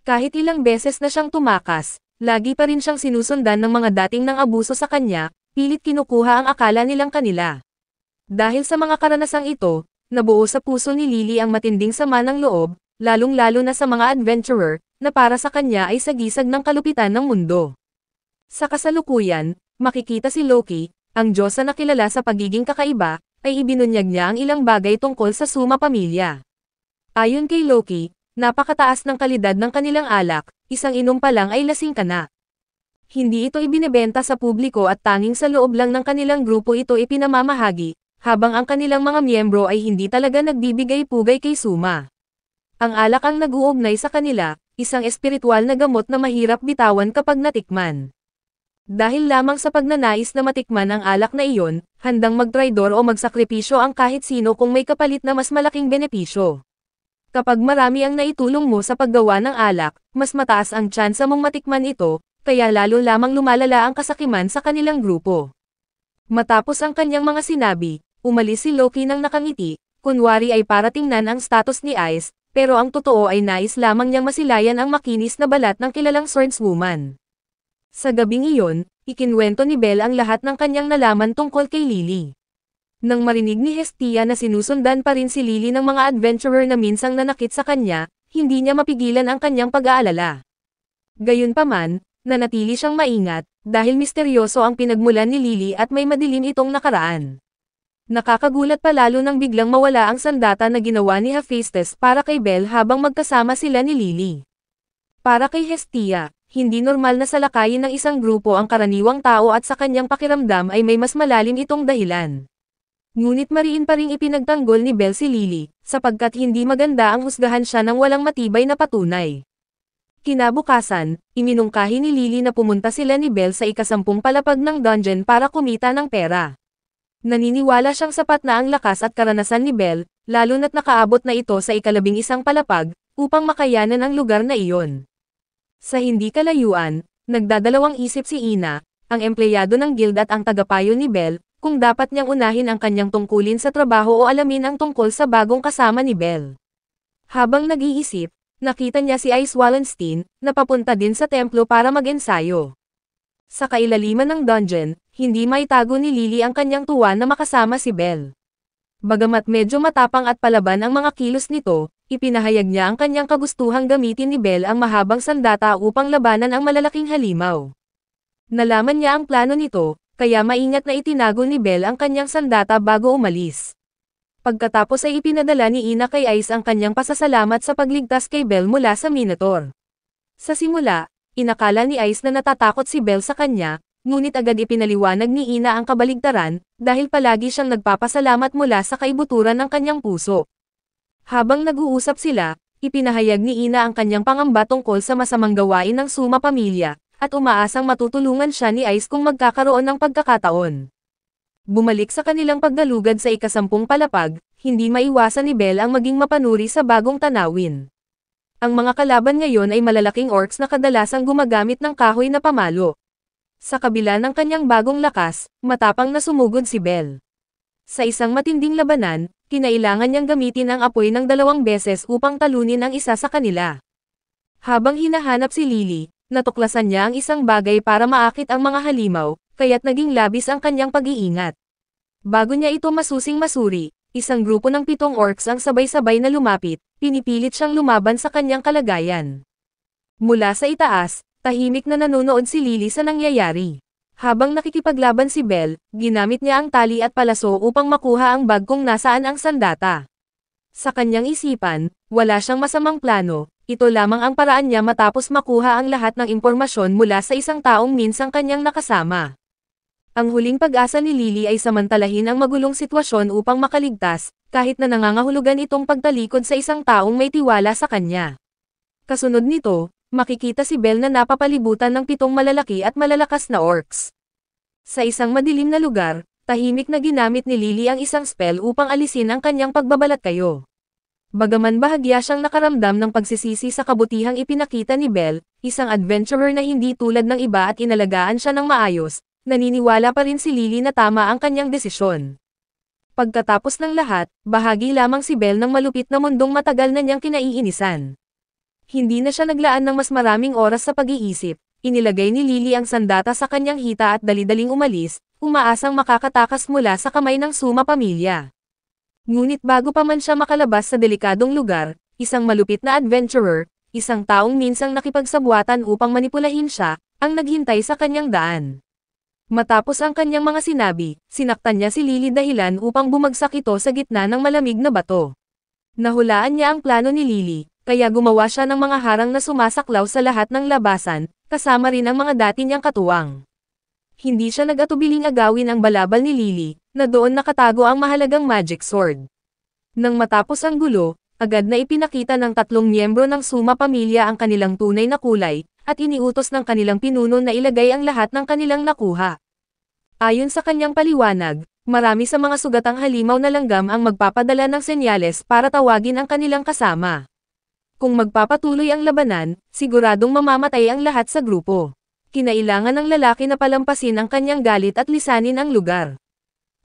Kahit ilang beses na siyang tumakas, lagi pa rin siyang sinusundan ng mga dating nang abuso sa kanya, pilit kinukuha ang akala nilang kanila. Dahil sa mga karanasang ito, nabuo sa puso ni Lily ang matinding sama ng loob, lalong-lalo na sa mga adventurer, na para sa kanya ay sagisag ng kalupitan ng mundo. Sa kasalukuyan, makikita si Loki, ang Diyosa na kilala sa pagiging kakaiba, ay ibinunyag niya ang ilang bagay tungkol sa Suma pamilya. Ayon kay Loki, napakataas ng kalidad ng kanilang alak, isang inom pa lang ay lasing ka na. Hindi ito ibinebenta sa publiko at tanging sa loob lang ng kanilang grupo ito ipinamamahagi, habang ang kanilang mga miyembro ay hindi talaga nagbibigay-pugay kay Suma. Ang alak ang nag-uugnay sa kanila, isang espiritual na gamot na mahirap bitawan kapag natikman. Dahil lamang sa pagnanais na matikman ang alak na iyon, handang magtraidor o magsakripisyo ang kahit sino kung may kapalit na mas malaking benepisyo. Kapag marami ang naitulong mo sa paggawa ng alak, mas mataas ang tsansa mong matikman ito, kaya lalo lamang lumalala ang kasakiman sa kanilang grupo. Matapos ang kanyang mga sinabi, umalis si Loki nang nakangiti, kunwari ay para tingnan ang status ni Ice, pero ang totoo ay nais lamang niyang masilayan ang makinis na balat ng kilalang swordswoman. Sa gabing iyon, ikinwento ni Belle ang lahat ng kanyang nalaman tungkol kay Lily. Nang marinig ni Hestia na sinusundan pa rin si Lily ng mga adventurer na minsang nanakit sa kanya, hindi niya mapigilan ang kanyang pag-aalala. Gayunpaman, nanatili siyang maingat, dahil misteryoso ang pinagmulan ni Lily at may madilim itong nakaraan. Nakakagulat pa lalo nang biglang mawala ang sandata na ginawa ni Hephaestus para kay Belle habang magkasama sila ni Lily. Para kay Hestia, hindi normal na salakayin ng isang grupo ang karaniwang tao at sa kanyang pakiramdam ay may mas malalim itong dahilan. Ngunit mariin pa ring ipinagtanggol ni Belle si Lily, sapagkat hindi maganda ang husgahan siya ng walang matibay na patunay. Kinabukasan, iminungkahi ni Lily na pumunta sila ni Belle sa ikasampung palapag ng dungeon para kumita ng pera. Naniniwala siyang sapat na ang lakas at karanasan ni Belle, lalo na't nakaabot na ito sa ika-11 palapag, upang makayanan ang lugar na iyon. Sa hindi kalayuan, nagdadalawang isip si Ina, ang empleyado ng guild at ang tagapayo ni Belle, kung dapat niyang unahin ang kanyang tungkulin sa trabaho o alamin ang tungkol sa bagong kasama ni Belle. Habang nag-iisip, nakita niya si Ice Wallenstein, na papunta din sa templo para mag-ensayo. Sa kailaliman ng dungeon, hindi maitago ni Lily ang kanyang tuwa na makasama si Belle. Bagamat medyo matapang at palaban ang mga kilos nito, ipinahayag niya ang kanyang kagustuhang gamitin ni Belle ang mahabang sandata upang labanan ang malalaking halimaw. Nalaman niya ang plano nito, kaya maingat na itinago ni Belle ang kanyang sandata bago umalis. Pagkatapos ay ipinadala ni Ina kay Ice ang kanyang pasasalamat sa pagligtas kay Belle mula sa Minotaur. Sa simula, inakala ni Ice na natatakot si Belle sa kanya, ngunit agad ipinaliwanag ni Ina ang kabaligtaran, dahil palagi siyang nagpapasalamat mula sa kaibuturan ng kanyang puso. Habang nag-uusap sila, ipinahayag ni Ina ang kanyang pangamba tungkol sa masamang gawain ng Suma pamilya, at umaasang matutulungan siya ni Ice kung magkakaroon ng pagkakataon. Bumalik sa kanilang pagdalugad sa ikasampung palapag, hindi maiwasan ni Belle ang maging mapanuri sa bagong tanawin. Ang mga kalaban ngayon ay malalaking orcs na kadalasang gumagamit ng kahoy na pamalo. Sa kabila ng kanyang bagong lakas, matapang na sumugod si Belle. Sa isang matinding labanan, kinailangan niyang gamitin ang apoy ng 2 beses upang talunin ang isa sa kanila. Habang hinahanap si Lily, natuklasan niya ang isang bagay para maakit ang mga halimaw, kaya't naging labis ang kanyang pag-iingat. Bago niya ito masusing masuri, isang grupo ng 7 orcs ang sabay-sabay na lumapit, pinipilit siyang lumaban sa kanyang kalagayan. Mula sa itaas, Tahimik na nanonood si Lily sa nangyayari. Habang nakikipaglaban si Belle, ginamit niya ang tali at palaso upang makuha ang bag kung nasaan ang sandata. Sa kanyang isipan, wala siyang masamang plano, ito lamang ang paraan niya matapos makuha ang lahat ng impormasyon mula sa isang taong minsang kanyang nakasama. Ang huling pag-asa ni Lily ay samantalahin ang magulong sitwasyon upang makaligtas, kahit na nangangahulugan itong pagtalikod sa isang taong may tiwala sa kanya. Kasunod nito, makikita si Belle na napapalibutan ng 7 malalaki at malalakas na orcs. Sa isang madilim na lugar, tahimik na ginamit ni Lily ang isang spell upang alisin ang kanyang pagbabalat kayo. Bagaman bahagya siyang nakaramdam ng pagsisisi sa kabutihang ipinakita ni Belle, isang adventurer na hindi tulad ng iba at inalagaan siya ng maayos, naniniwala pa rin si Lily na tama ang kanyang desisyon. Pagkatapos ng lahat, bahagi lamang si Belle ng malupit na mundong matagal na niyang kinaiinisan. Hindi na siya naglaan ng mas maraming oras sa pag-iisip, inilagay ni Lily ang sandata sa kanyang hita at dali-daling umalis, umaasang makakatakas mula sa kamay ng Suma pamilya. Ngunit bago pa man siya makalabas sa delikadong lugar, isang malupit na adventurer, isang taong minsang nakipagsabwatan upang manipulahin siya, ang naghintay sa kanyang daan. Matapos ang kanyang mga sinabi, sinaktan niya si Lily dahilan upang bumagsak ito sa gitna ng malamig na bato. Nahulaan niya ang plano ni Lily, kaya gumawa siya ng mga harang na sumasaklaw sa lahat ng labasan, kasama rin ang mga dati niyang katuwang. Hindi siya nag-atubiling agawin ang balabal ni Lily, na doon nakatago ang mahalagang magic sword. Nang matapos ang gulo, agad na ipinakita ng 3 miyembro ng Suma pamilya ang kanilang tunay na kulay, at iniutos ng kanilang pinuno na ilagay ang lahat ng kanilang nakuha. Ayon sa kanyang paliwanag, marami sa mga sugatang halimaw na langgam ang magpapadala ng senyales para tawagin ang kanilang kasama. Kung magpapatuloy ang labanan, siguradong mamamatay ang lahat sa grupo. Kinailangan ng lalaki na palampasin ang kanyang galit at lisanin ang lugar.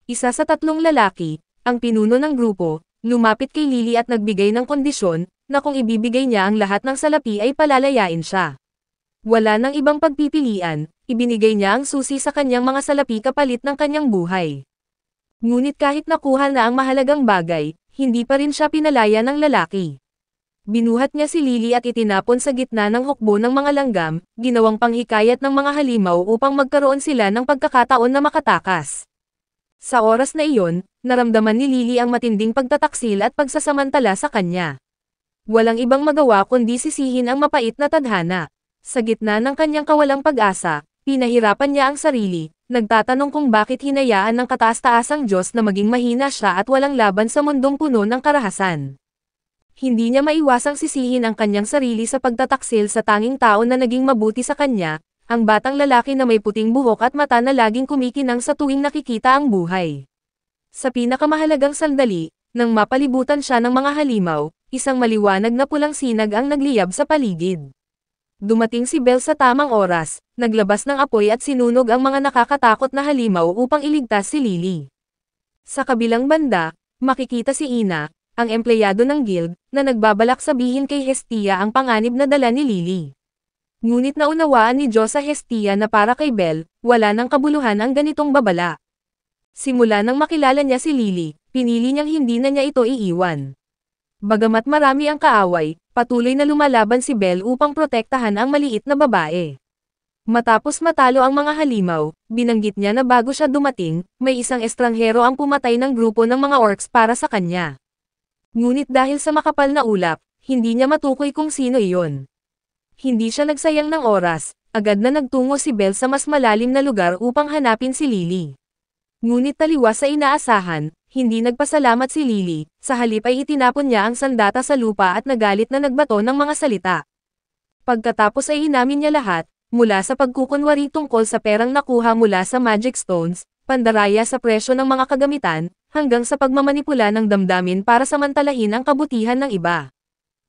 Isa sa 3 lalaki, ang pinuno ng grupo, lumapit kay Lily at nagbigay ng kondisyon, na kung ibibigay niya ang lahat ng salapi ay palalayain siya. Wala nang ibang pagpipilian, ibinigay niya ang susi sa kanyang mga salapi kapalit ng kanyang buhay. Ngunit kahit nakuha na ang mahalagang bagay, hindi pa rin siya pinalaya ng lalaki. Binuhat niya si Lily at itinapon sa gitna ng hukbo ng mga langgam, ginawang panghikayat ng mga halimaw upang magkaroon sila ng pagkakataon na makatakas. Sa oras na iyon, naramdaman ni Lily ang matinding pagtataksil at pagsasamantala sa kanya. Walang ibang magawa kundi sisihin ang mapait na tadhana. Sa gitna ng kanyang kawalang pag-asa, pinahirapan niya ang sarili, nagtatanong kung bakit hinayaan ng kataas-taasang Diyos na maging mahina siya at walang laban sa mundong puno ng karahasan. Hindi niya maiwasang sisihin ang kanyang sarili sa pagtataksil sa tanging tao na naging mabuti sa kanya, ang batang lalaki na may puting buhok at mata na laging kumikinang sa tuwing nakikita ang buhay. Sa pinakamahalagang sandali, nang mapalibutan siya ng mga halimaw, isang maliwanag na pulang sinag ang nagliyab sa paligid. Dumating si Belle sa tamang oras, naglabas ng apoy at sinunog ang mga nakakatakot na halimaw upang iligtas si Lily. Sa kabilang banda, makikita si Ina, ang empleyado ng guild, na nagbabalak sabihin kay Hestia ang panganib na dala ni Lily. Ngunit naunawaan ni Diyos sa Hestia na para kay Belle, wala nang kabuluhan ang ganitong babala. Simula nang makilala niya si Lily, pinili niyang hindi na niya ito iiwan. Bagamat marami ang kaaway, patuloy na lumalaban si Belle upang protektahan ang maliit na babae. Matapos matalo ang mga halimaw, binanggit niya na bago siya dumating, may isang estranghero ang pumatay ng grupo ng mga orcs para sa kanya. Ngunit dahil sa makapal na ulap, hindi niya matukoy kung sino iyon. Hindi siya nagsayang ng oras, agad na nagtungo si Belle sa mas malalim na lugar upang hanapin si Lily. Ngunit taliwas sa inaasahan, hindi nagpasalamat si Lily, sa halip ay itinapon niya ang sandata sa lupa at nagalit na nagbato ng mga salita. Pagkatapos ay inamin niya lahat, mula sa pagkukunwari tungkol sa perang nakuha mula sa magic stones, pandaraya sa presyo ng mga kagamitan, hanggang sa pagmamanipula ng damdamin para samantalahin ang kabutihan ng iba.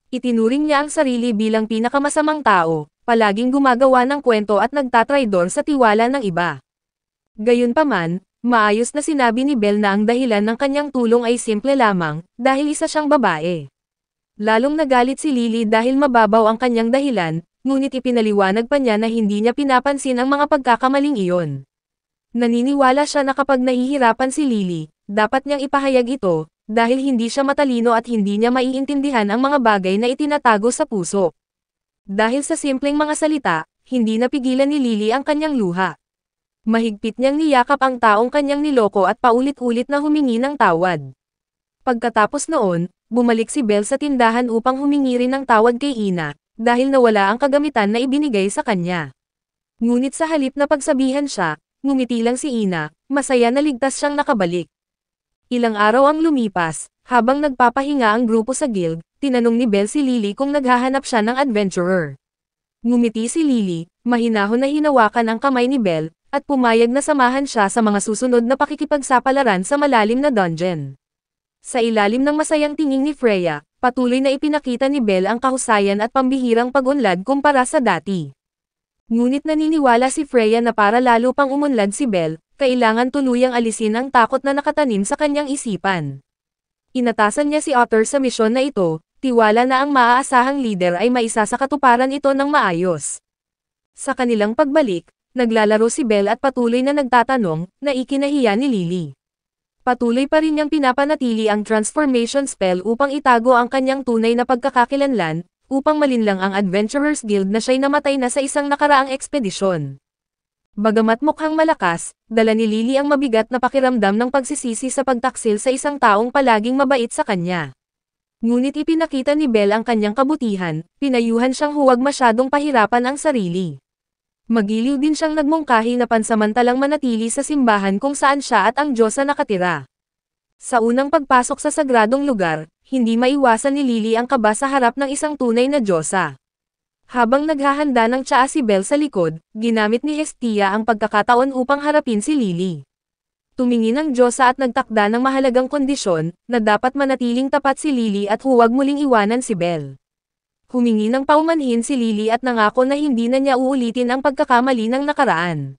Itinuring niya ang sarili bilang pinakamasamang tao, palaging gumagawa ng kwento at nagtatraidor sa tiwala ng iba. Gayunpaman, maayos na sinabi ni Belle na ang dahilan ng kanyang tulong ay simple lamang, dahil isa siyang babae. Lalong nagalit si Lily dahil mababaw ang kanyang dahilan, ngunit ipinaliwanag pa niya na hindi niya pinapansin ang mga pagkakamaling iyon. Naniniwala siya na kapag nahihirapan si Lily, dapat niyang ipahayag ito, dahil hindi siya matalino at hindi niya maiintindihan ang mga bagay na itinatago sa puso. Dahil sa simpleng mga salita, hindi napigilan ni Lily ang kanyang luha. Mahigpit niyang niyakap ang taong kanyang niloko at paulit-ulit na humingi ng tawad. Pagkatapos noon, bumalik si Belle sa tindahan upang humingi rin ng tawad kay Ina, dahil nawala ang kagamitan na ibinigay sa kanya. Ngunit sa halip na pagsabihan siya, ngumiti lang si Ina, masaya na ligtas siyang nakabalik. Ilang araw ang lumipas, habang nagpapahinga ang grupo sa guild, tinanong ni Belle si Lily kung naghahanap siya ng adventurer. Ngumiti si Lily, mahinahon na hinawakan ang kamay ni Belle, at pumayag na samahan siya sa mga susunod na pakikipagsapalaran sa malalim na dungeon. Sa ilalim ng masayang tingin ni Freya, patuloy na ipinakita ni Belle ang kahusayan at pambihirang pag-unlad kumpara sa dati. Ngunit naniniwala si Freya na para lalo pang umunlad si Belle, kailangan tuluyang alisin ang takot na nakatanim sa kanyang isipan. Inatasan niya si Otter sa misyon na ito, tiwala na ang maaasahang leader ay maisa sa katuparan ito ng maayos. Sa kanilang pagbalik, naglalaro si Belle at patuloy na nagtatanong, na ikinahiya ni Lily. Patuloy pa rin niyang pinapanatili ang transformation spell upang itago ang kanyang tunay na pagkakakilanlan, upang malinlang ang Adventurers Guild na siya'y namatay na sa isang nakaraang ekspedisyon. Bagamat mukhang malakas, dala ni Lily ang mabigat na pakiramdam ng pagsisisi sa pagtaksil sa isang taong palaging mabait sa kanya. Ngunit ipinakita ni Belle ang kanyang kabutihan, pinayuhan siyang huwag masyadong pahirapan ang sarili. Magiliw din siyang nagmungkahi na pansamantalang manatili sa simbahan kung saan siya at ang Diyosa nakatira. Sa unang pagpasok sa sagradong lugar, hindi maiwasan ni Lily ang kaba sa harap ng isang tunay na Diyosa. Habang naghahanda ng tsaa si Belle sa likod, ginamit ni Hestia ang pagkakataon upang harapin si Lily. Tumingin ang Diyosa at nagtakda ng mahalagang kondisyon, na dapat manatiling tapat si Lily at huwag muling iwanan si Belle. Humingi ng paumanhin si Lily at nangako na hindi na niya uulitin ang pagkakamali ng nakaraan.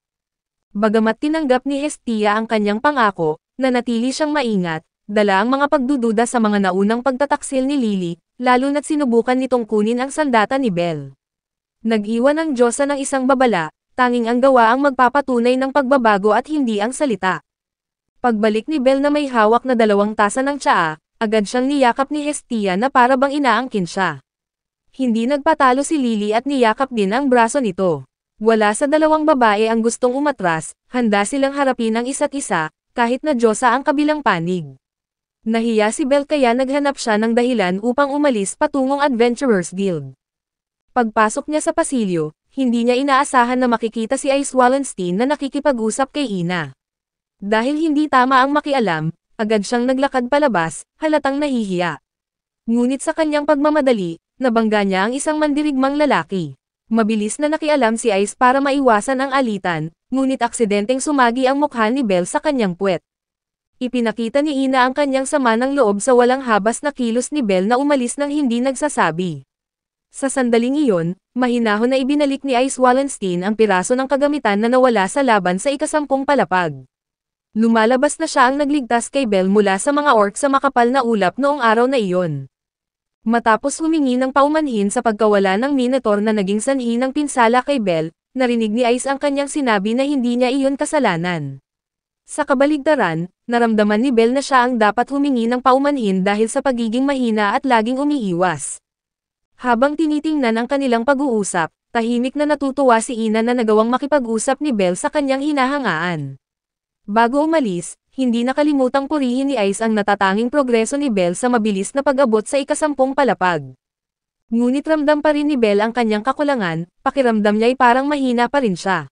Bagamat tinanggap ni Hestia ang kanyang pangako, nanatili siyang maingat, dala ang mga pagdududa sa mga naunang pagtataksil ni Lily, lalo na't sinubukan nitong kunin ang sandata ni Belle. Nag-iwan ang Diyosa ng isang babala, tanging ang gawa ang magpapatunay ng pagbabago at hindi ang salita. Pagbalik ni Belle na may hawak na 2 tasa ng tsaa, agad siyang niyakap ni Hestia na para bang inaangkin siya. Hindi nagpatalo si Lily at niyakap din ang braso nito. Wala sa 2 babae ang gustong umatras, handa silang harapin ang isa't isa, kahit na Diyosa ang kabilang panig. Nahiya si Belle kaya naghanap siya ng dahilan upang umalis patungong Adventurers Guild. Pagpasok niya sa pasilyo, hindi niya inaasahan na makikita si Ice Wallenstein na nakikipag-usap kay Ina. Dahil hindi tama ang makialam, agad siyang naglakad palabas, halatang nahihiya. Ngunit sa kanyang pagmamadali, nabangga niya ang isang mandirigmang lalaki. Mabilis na nakialam si Ice para maiwasan ang alitan, ngunit aksidenteng sumagi ang mukha ni Belle sa kanyang puwet. Ipinakita ni Ina ang kanyang sama ng loob sa walang habas na kilos ni Belle na umalis nang hindi nagsasabi. Sa sandaling iyon, mahinahon na ibinalik ni Ice Wallenstein ang piraso ng kagamitan na nawala sa laban sa ika-10 palapag. Lumalabas na siya ang nagligtas kay Belle mula sa mga orc sa makapal na ulap noong araw na iyon. Matapos humingi ng paumanhin sa pagkawala ng Minotaur na naging sanhi ng pinsala kay Belle, narinig ni Ice ang kanyang sinabi na hindi niya iyon kasalanan. Sa kabaligtaran, naramdaman ni Belle na siya ang dapat humingi ng paumanhin dahil sa pagiging mahina at laging umiiwas. Habang tinitingnan ang kanilang pag-uusap, tahimik na natutuwa si Ina na nagawang makipag-usap ni Belle sa kanyang hinahangaan. Bago umalis, hindi nakalimutang purihin ni Ice ang natatanging progreso ni Belle sa mabilis na pag-abot sa ika-10 palapag. Ngunit ramdam pa rin ni Belle ang kanyang kakulangan, pakiramdam niya'y parang mahina pa rin siya.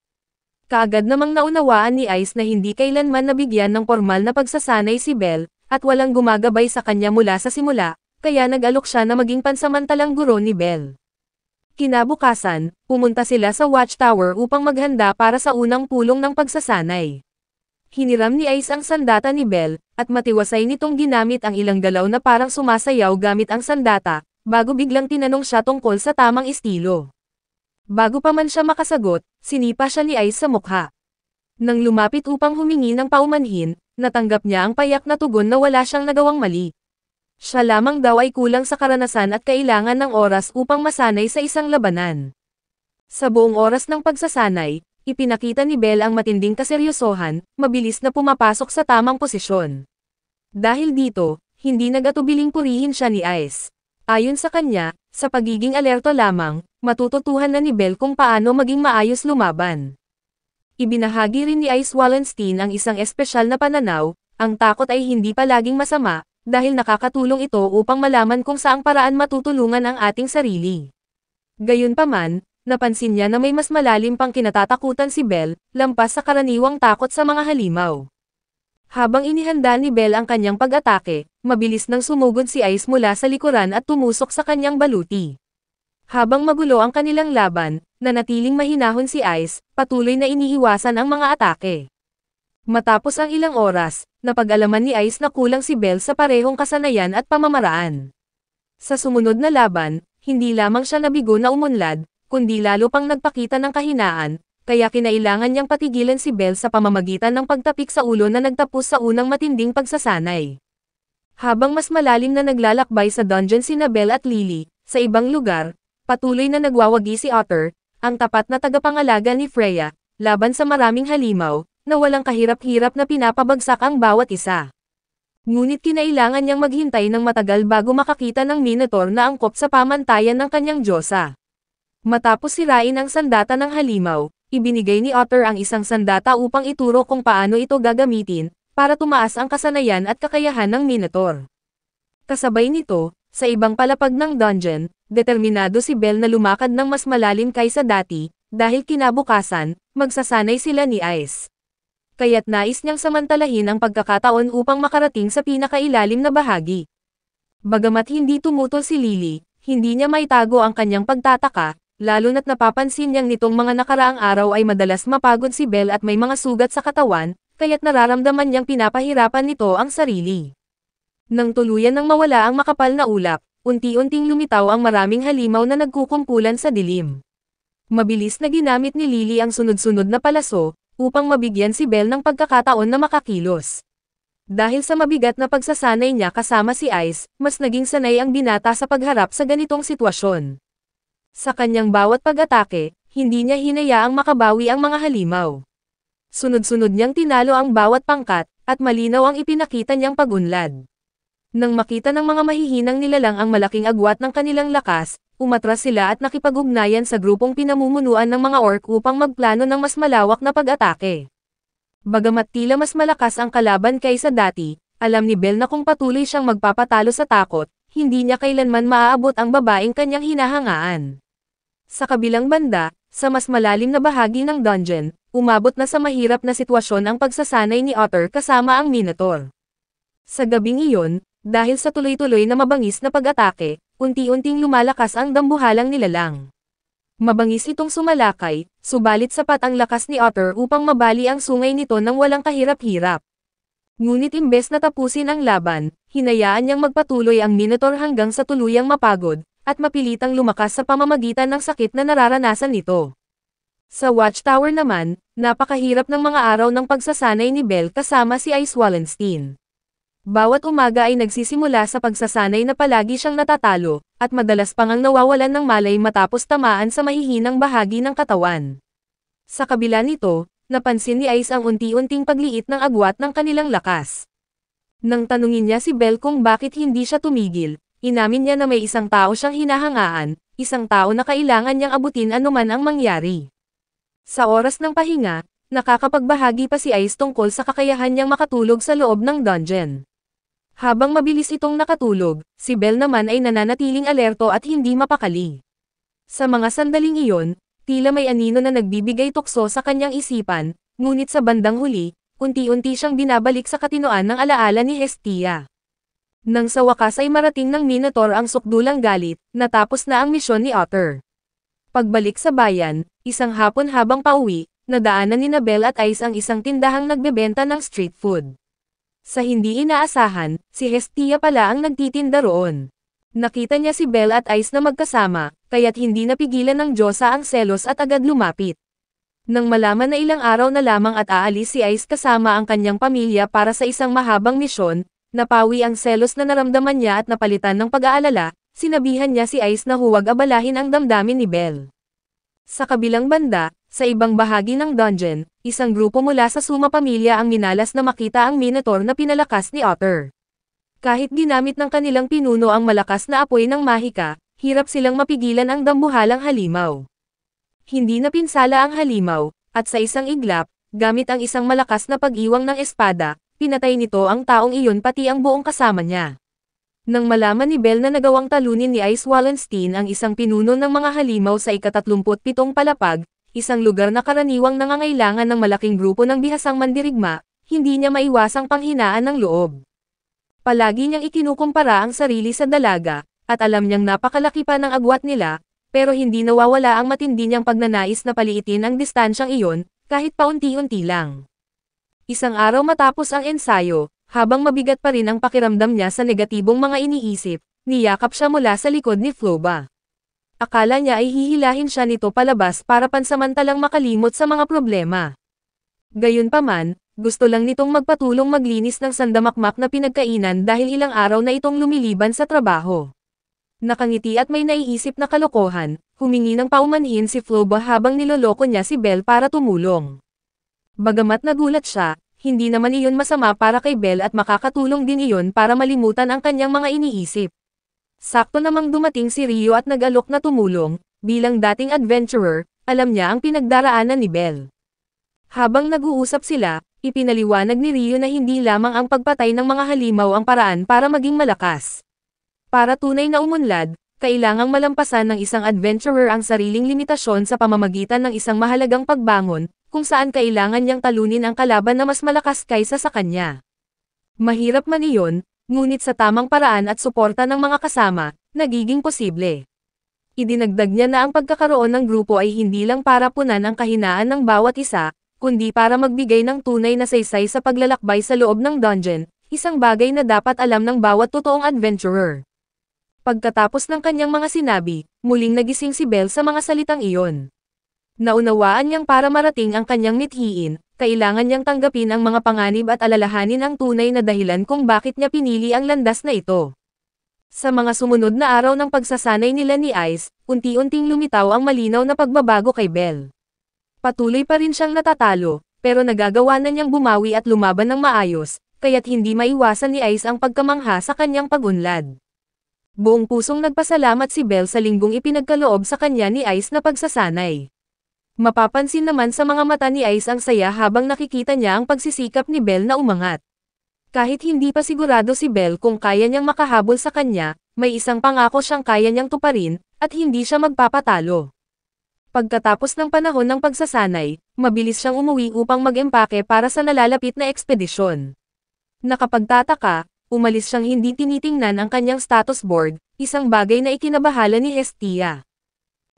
Kaagad namang naunawaan ni Ice na hindi kailanman nabigyan ng formal na pagsasanay si Belle, at walang gumagabay sa kanya mula sa simula, kaya nag-alok siya na maging pansamantalang guro ni Belle. Kinabukasan, pumunta sila sa Watchtower upang maghanda para sa unang pulong ng pagsasanay. Hiniram ni Ice ang sandata ni Belle, at matiwasay nitong ginamit ang ilang galaw na parang sumasayaw gamit ang sandata, bago biglang tinanong siya tungkol sa tamang estilo. Bago pa man siya makasagot, sinipa siya ni Ice sa mukha. Nang lumapit upang humingi ng paumanhin, natanggap niya ang payak na tugon na wala siyang nagawang mali. Siya lamang daw ay kulang sa karanasan at kailangan ng oras upang masanay sa isang labanan. Sa buong oras ng pagsasanay, ipinakita ni Belle ang matinding kaseryosohan, mabilis na pumapasok sa tamang posisyon. Dahil dito, hindi nag-atubiling purihin siya ni Ice. Ayon sa kanya, sa pagiging alerto lamang, matututuhan na ni Belle kung paano maging maayos lumaban. Ibinahagi rin ni Ice Wallenstein ang isang espesyal na pananaw, ang takot ay hindi palaging masama, dahil nakakatulong ito upang malaman kung saang paraan matutulungan ang ating sarili. Gayunpaman, napansin niya na may mas malalim pang kinatatakutan si Belle, lampas sa karaniwang takot sa mga halimaw. Habang inihanda ni Belle ang kanyang pag-atake, mabilis nang sumugod si Ice mula sa likuran at tumusok sa kanyang baluti. Habang magulo ang kanilang laban, nanatiling mahinahon si Ice, patuloy na iniiwasan ang mga atake. Matapos ang ilang oras, napag-alaman ni Ice na kulang si Belle sa parehong kasanayan at pamamaraan. Sa sumunod na laban, hindi lamang siya nabigo na umunlad, kundi lalo pang nagpakita ng kahinaan, kaya kinailangan niyang patigilan si Belle sa pamamagitan ng pagtapik sa ulo na nagtapos sa unang matinding pagsasanay. Habang mas malalim na naglalakbay sa dungeon sina Belle at Lily, sa ibang lugar, patuloy na nagwawagi si Otter, ang tapat na tagapangalaga ni Freya, laban sa maraming halimaw, na walang kahirap-hirap na pinapabagsak ang bawat isa. Ngunit kinailangan niyang maghintay ng matagal bago makakita ng Minotaur na angkop sa pamantayan ng kanyang diyosa. Matapos sirain ang sandata ng halimaw, ibinigay ni Otter ang isang sandata upang ituro kung paano ito gagamitin, para tumaas ang kasanayan at kakayahan ng Minotaur. Kasabay nito, sa ibang palapag ng dungeon, determinado si Belle na lumakad ng mas malalim kaysa dati, dahil kinabukasan, magsasanay sila ni Ice. Kaya't nais niyang samantalahin ang pagkakataon upang makarating sa pinakailalim na bahagi. Bagamat hindi tumutol si Lily, hindi niya maitago ang kanyang pagtataka, lalo na't napapansin niyang nitong mga nakaraang araw ay madalas mapagod si Belle at may mga sugat sa katawan, kaya't nararamdaman niyang pinapahirapan nito ang sarili. Nang tuluyan nang mawala ang makapal na ulap, unti-unting lumitaw ang maraming halimaw na nagkukumpulan sa dilim. Mabilis na ginamit ni Lily ang sunod-sunod na palaso, upang mabigyan si Belle ng pagkakataon na makakilos. Dahil sa mabigat na pagsasanay niya kasama si Ice, mas naging sanay ang binata sa pagharap sa ganitong sitwasyon. Sa kanyang bawat pag-atake, hindi niya hinayaang makabawi ang mga halimaw. Sunod-sunod niyang tinalo ang bawat pangkat, at malinaw ang ipinakita niyang pag-unlad. Nang makita ng mga mahihinang nilalang ang malaking agwat ng kanilang lakas, umatras sila at nakipag-ugnayan sa grupong pinamumunuan ng mga orc upang magplano ng mas malawak na pag-atake. Bagamat tila mas malakas ang kalaban kaysa dati, alam ni Belle na kung patuloy siyang magpapatalo sa takot, hindi niya kailanman maaabot ang babaeng kanyang hinahangaan. Sa kabilang banda, sa mas malalim na bahagi ng dungeon, umabot na sa mahirap na sitwasyon ang pagsasanay ni Otter kasama ang Minotaur. Sa gabing iyon, dahil sa tuloy-tuloy na mabangis na pag-atake, unti-unting lumalakas ang dambuhalang nilalang. Mabangis itong sumalakay, subalit sapat ang lakas ni Otter upang mabali ang sungay nito nang walang kahirap-hirap. Ngunit imbes na tapusin ang laban, hinayaan niyang magpatuloy ang Minotaur hanggang sa tuluyang mapagod, at mapilitang lumakas sa pamamagitan ng sakit na nararanasan nito. Sa Watchtower naman, napakahirap ng mga araw ng pagsasanay ni Belle kasama si Ice Wallenstein. Bawat umaga ay nagsisimula sa pagsasanay na palagi siyang natatalo, at madalas pang ang nawawalan ng malay matapos tamaan sa mahihinang bahagi ng katawan. Sa kabila nito, napansin ni Ice ang unti-unting pagliit ng agwat ng kanilang lakas. Nang tanungin niya si Belle kung bakit hindi siya tumigil, inamin niya na may isang tao siyang hinahangaan, isang tao na kailangan niyang abutin anuman ang mangyari. Sa oras ng pahinga, nakakapagbahagi pa si Ice tungkol sa kakayahan niyang makatulog sa loob ng dungeon. Habang mabilis itong nakatulog, si Belle naman ay nananatiling alerto at hindi mapakali. Sa mga sandaling iyon, tila may anino na nagbibigay tukso sa kanyang isipan, ngunit sa bandang huli, unti-unti siyang binabalik sa katinoan ng alaala ni Hestia. Nang sa wakas ay marating ng Minotaur ang sukdulang galit, natapos na ang misyon ni Otter. Pagbalik sa bayan, isang hapon habang pauwi, nadaanan ni Belle at Ice ang isang tindahang nagbebenta ng street food. Sa hindi inaasahan, si Hestia pala ang nagtitinda roon. Nakita niya si Belle at Ice na magkasama, kaya't hindi napigilan ng diyosa ang selos at agad lumapit. Nang malaman na ilang araw na lamang at aalis si Ice kasama ang kanyang pamilya para sa isang mahabang misyon, napawi ang selos na naramdaman niya at napalitan ng pag-aalala, sinabihan niya si Ice na huwag abalahin ang damdamin ni Belle. Sa kabilang banda, sa ibang bahagi ng dungeon, isang grupo mula sa Suma pamilya ang minalas na makita ang Minotaur na pinalakas ni Otter. Kahit ginamit ng kanilang pinuno ang malakas na apoy ng mahika, hirap silang mapigilan ang dambuhalang halimaw. Hindi na pinsala ang halimaw, at sa isang iglap, gamit ang isang malakas na pag-iwang ng espada, pinatay nito ang taong iyon pati ang buong kasama niya. Nang malaman ni Belle na nagawang talunin ni Ice Wallenstein ang isang pinuno ng mga halimaw sa ika-37 palapag, isang lugar na karaniwang nangangailangan ng malaking grupo ng bihasang mandirigma, hindi niya maiwasang panghinaan ng loob. Palagi niyang ikinukumpara ang sarili sa dalaga, at alam niyang napakalaki pa ng agwat nila, pero hindi nawawala ang matindi niyang pagnanais na paliitin ang distansyang iyon, kahit paunti-unti lang. Isang araw matapos ang ensayo, habang mabigat pa rin ang pakiramdam niya sa negatibong mga iniisip, niyakap siya mula sa likod ni Floba. Akala niya ay hihilahin siya nito palabas para pansamantalang makalimot sa mga problema. Gayunpaman, gusto lang nitong magpatulong maglinis ng sandamakmak na pinagkainan dahil ilang araw na itong lumiliban sa trabaho. Nakangiti at may naiisip na kalokohan, humingi ng paumanhin si Floba habang niloloko niya si Belle para tumulong. Bagamat nagulat siya, hindi naman iyon masama para kay Belle at makakatulong din iyon para malimutan ang kanyang mga iniisip. Sakto namang dumating si Rio at nag-alok na tumulong, bilang dating adventurer, alam niya ang pinagdaraanan ni Belle. Habang nag-uusap sila, ipinaliwanag ni Rio na hindi lamang ang pagpatay ng mga halimaw ang paraan para maging malakas. Para tunay na umunlad, kailangang malampasan ng isang adventurer ang sariling limitasyon sa pamamagitan ng isang mahalagang pagbangon, kung saan kailangan niyang talunin ang kalaban na mas malakas kaysa sa kanya. Mahirap man iyon, ngunit sa tamang paraan at suporta ng mga kasama, nagiging posible. Idinagdag niya na ang pagkakaroon ng grupo ay hindi lang para punan ang kahinaan ng bawat isa, kundi para magbigay ng tunay na saysay sa paglalakbay sa loob ng dungeon, isang bagay na dapat alam ng bawat totoong adventurer. Pagkatapos ng kanyang mga sinabi, muling nagising si Belle sa mga salitang iyon. Naunawaan niyang para marating ang kanyang mithiin, kailangan niyang tanggapin ang mga panganib at alalahanin ang tunay na dahilan kung bakit niya pinili ang landas na ito. Sa mga sumunod na araw ng pagsasanay nila ni Ice, unti-unting lumitaw ang malinaw na pagbabago kay Belle. Patuloy pa rin siyang natatalo, pero nagagawa na niyang bumawi at lumaban ng maayos, kaya't hindi maiwasan ni Ice ang pagkamangha sa kanyang pag-unlad. Buong pusong nagpasalamat si Belle sa linggong ipinagkaloob sa kanya ni Ice na pagsasanay. Mapapansin naman sa mga mata ni Ice ang saya habang nakikita niya ang pagsisikap ni Belle na umangat. Kahit hindi pa sigurado si Belle kung kaya niyang makahabol sa kanya, may isang pangako siyang kaya niyang tuparin, at hindi siya magpapatalo. Pagkatapos ng panahon ng pagsasanay, mabilis siyang umuwi upang mag-empake para sa nalalapit na ekspedisyon. Nakapagtataka, umalis siyang hindi tinitingnan ang kanyang status board, isang bagay na ikinabahala ni Hestia.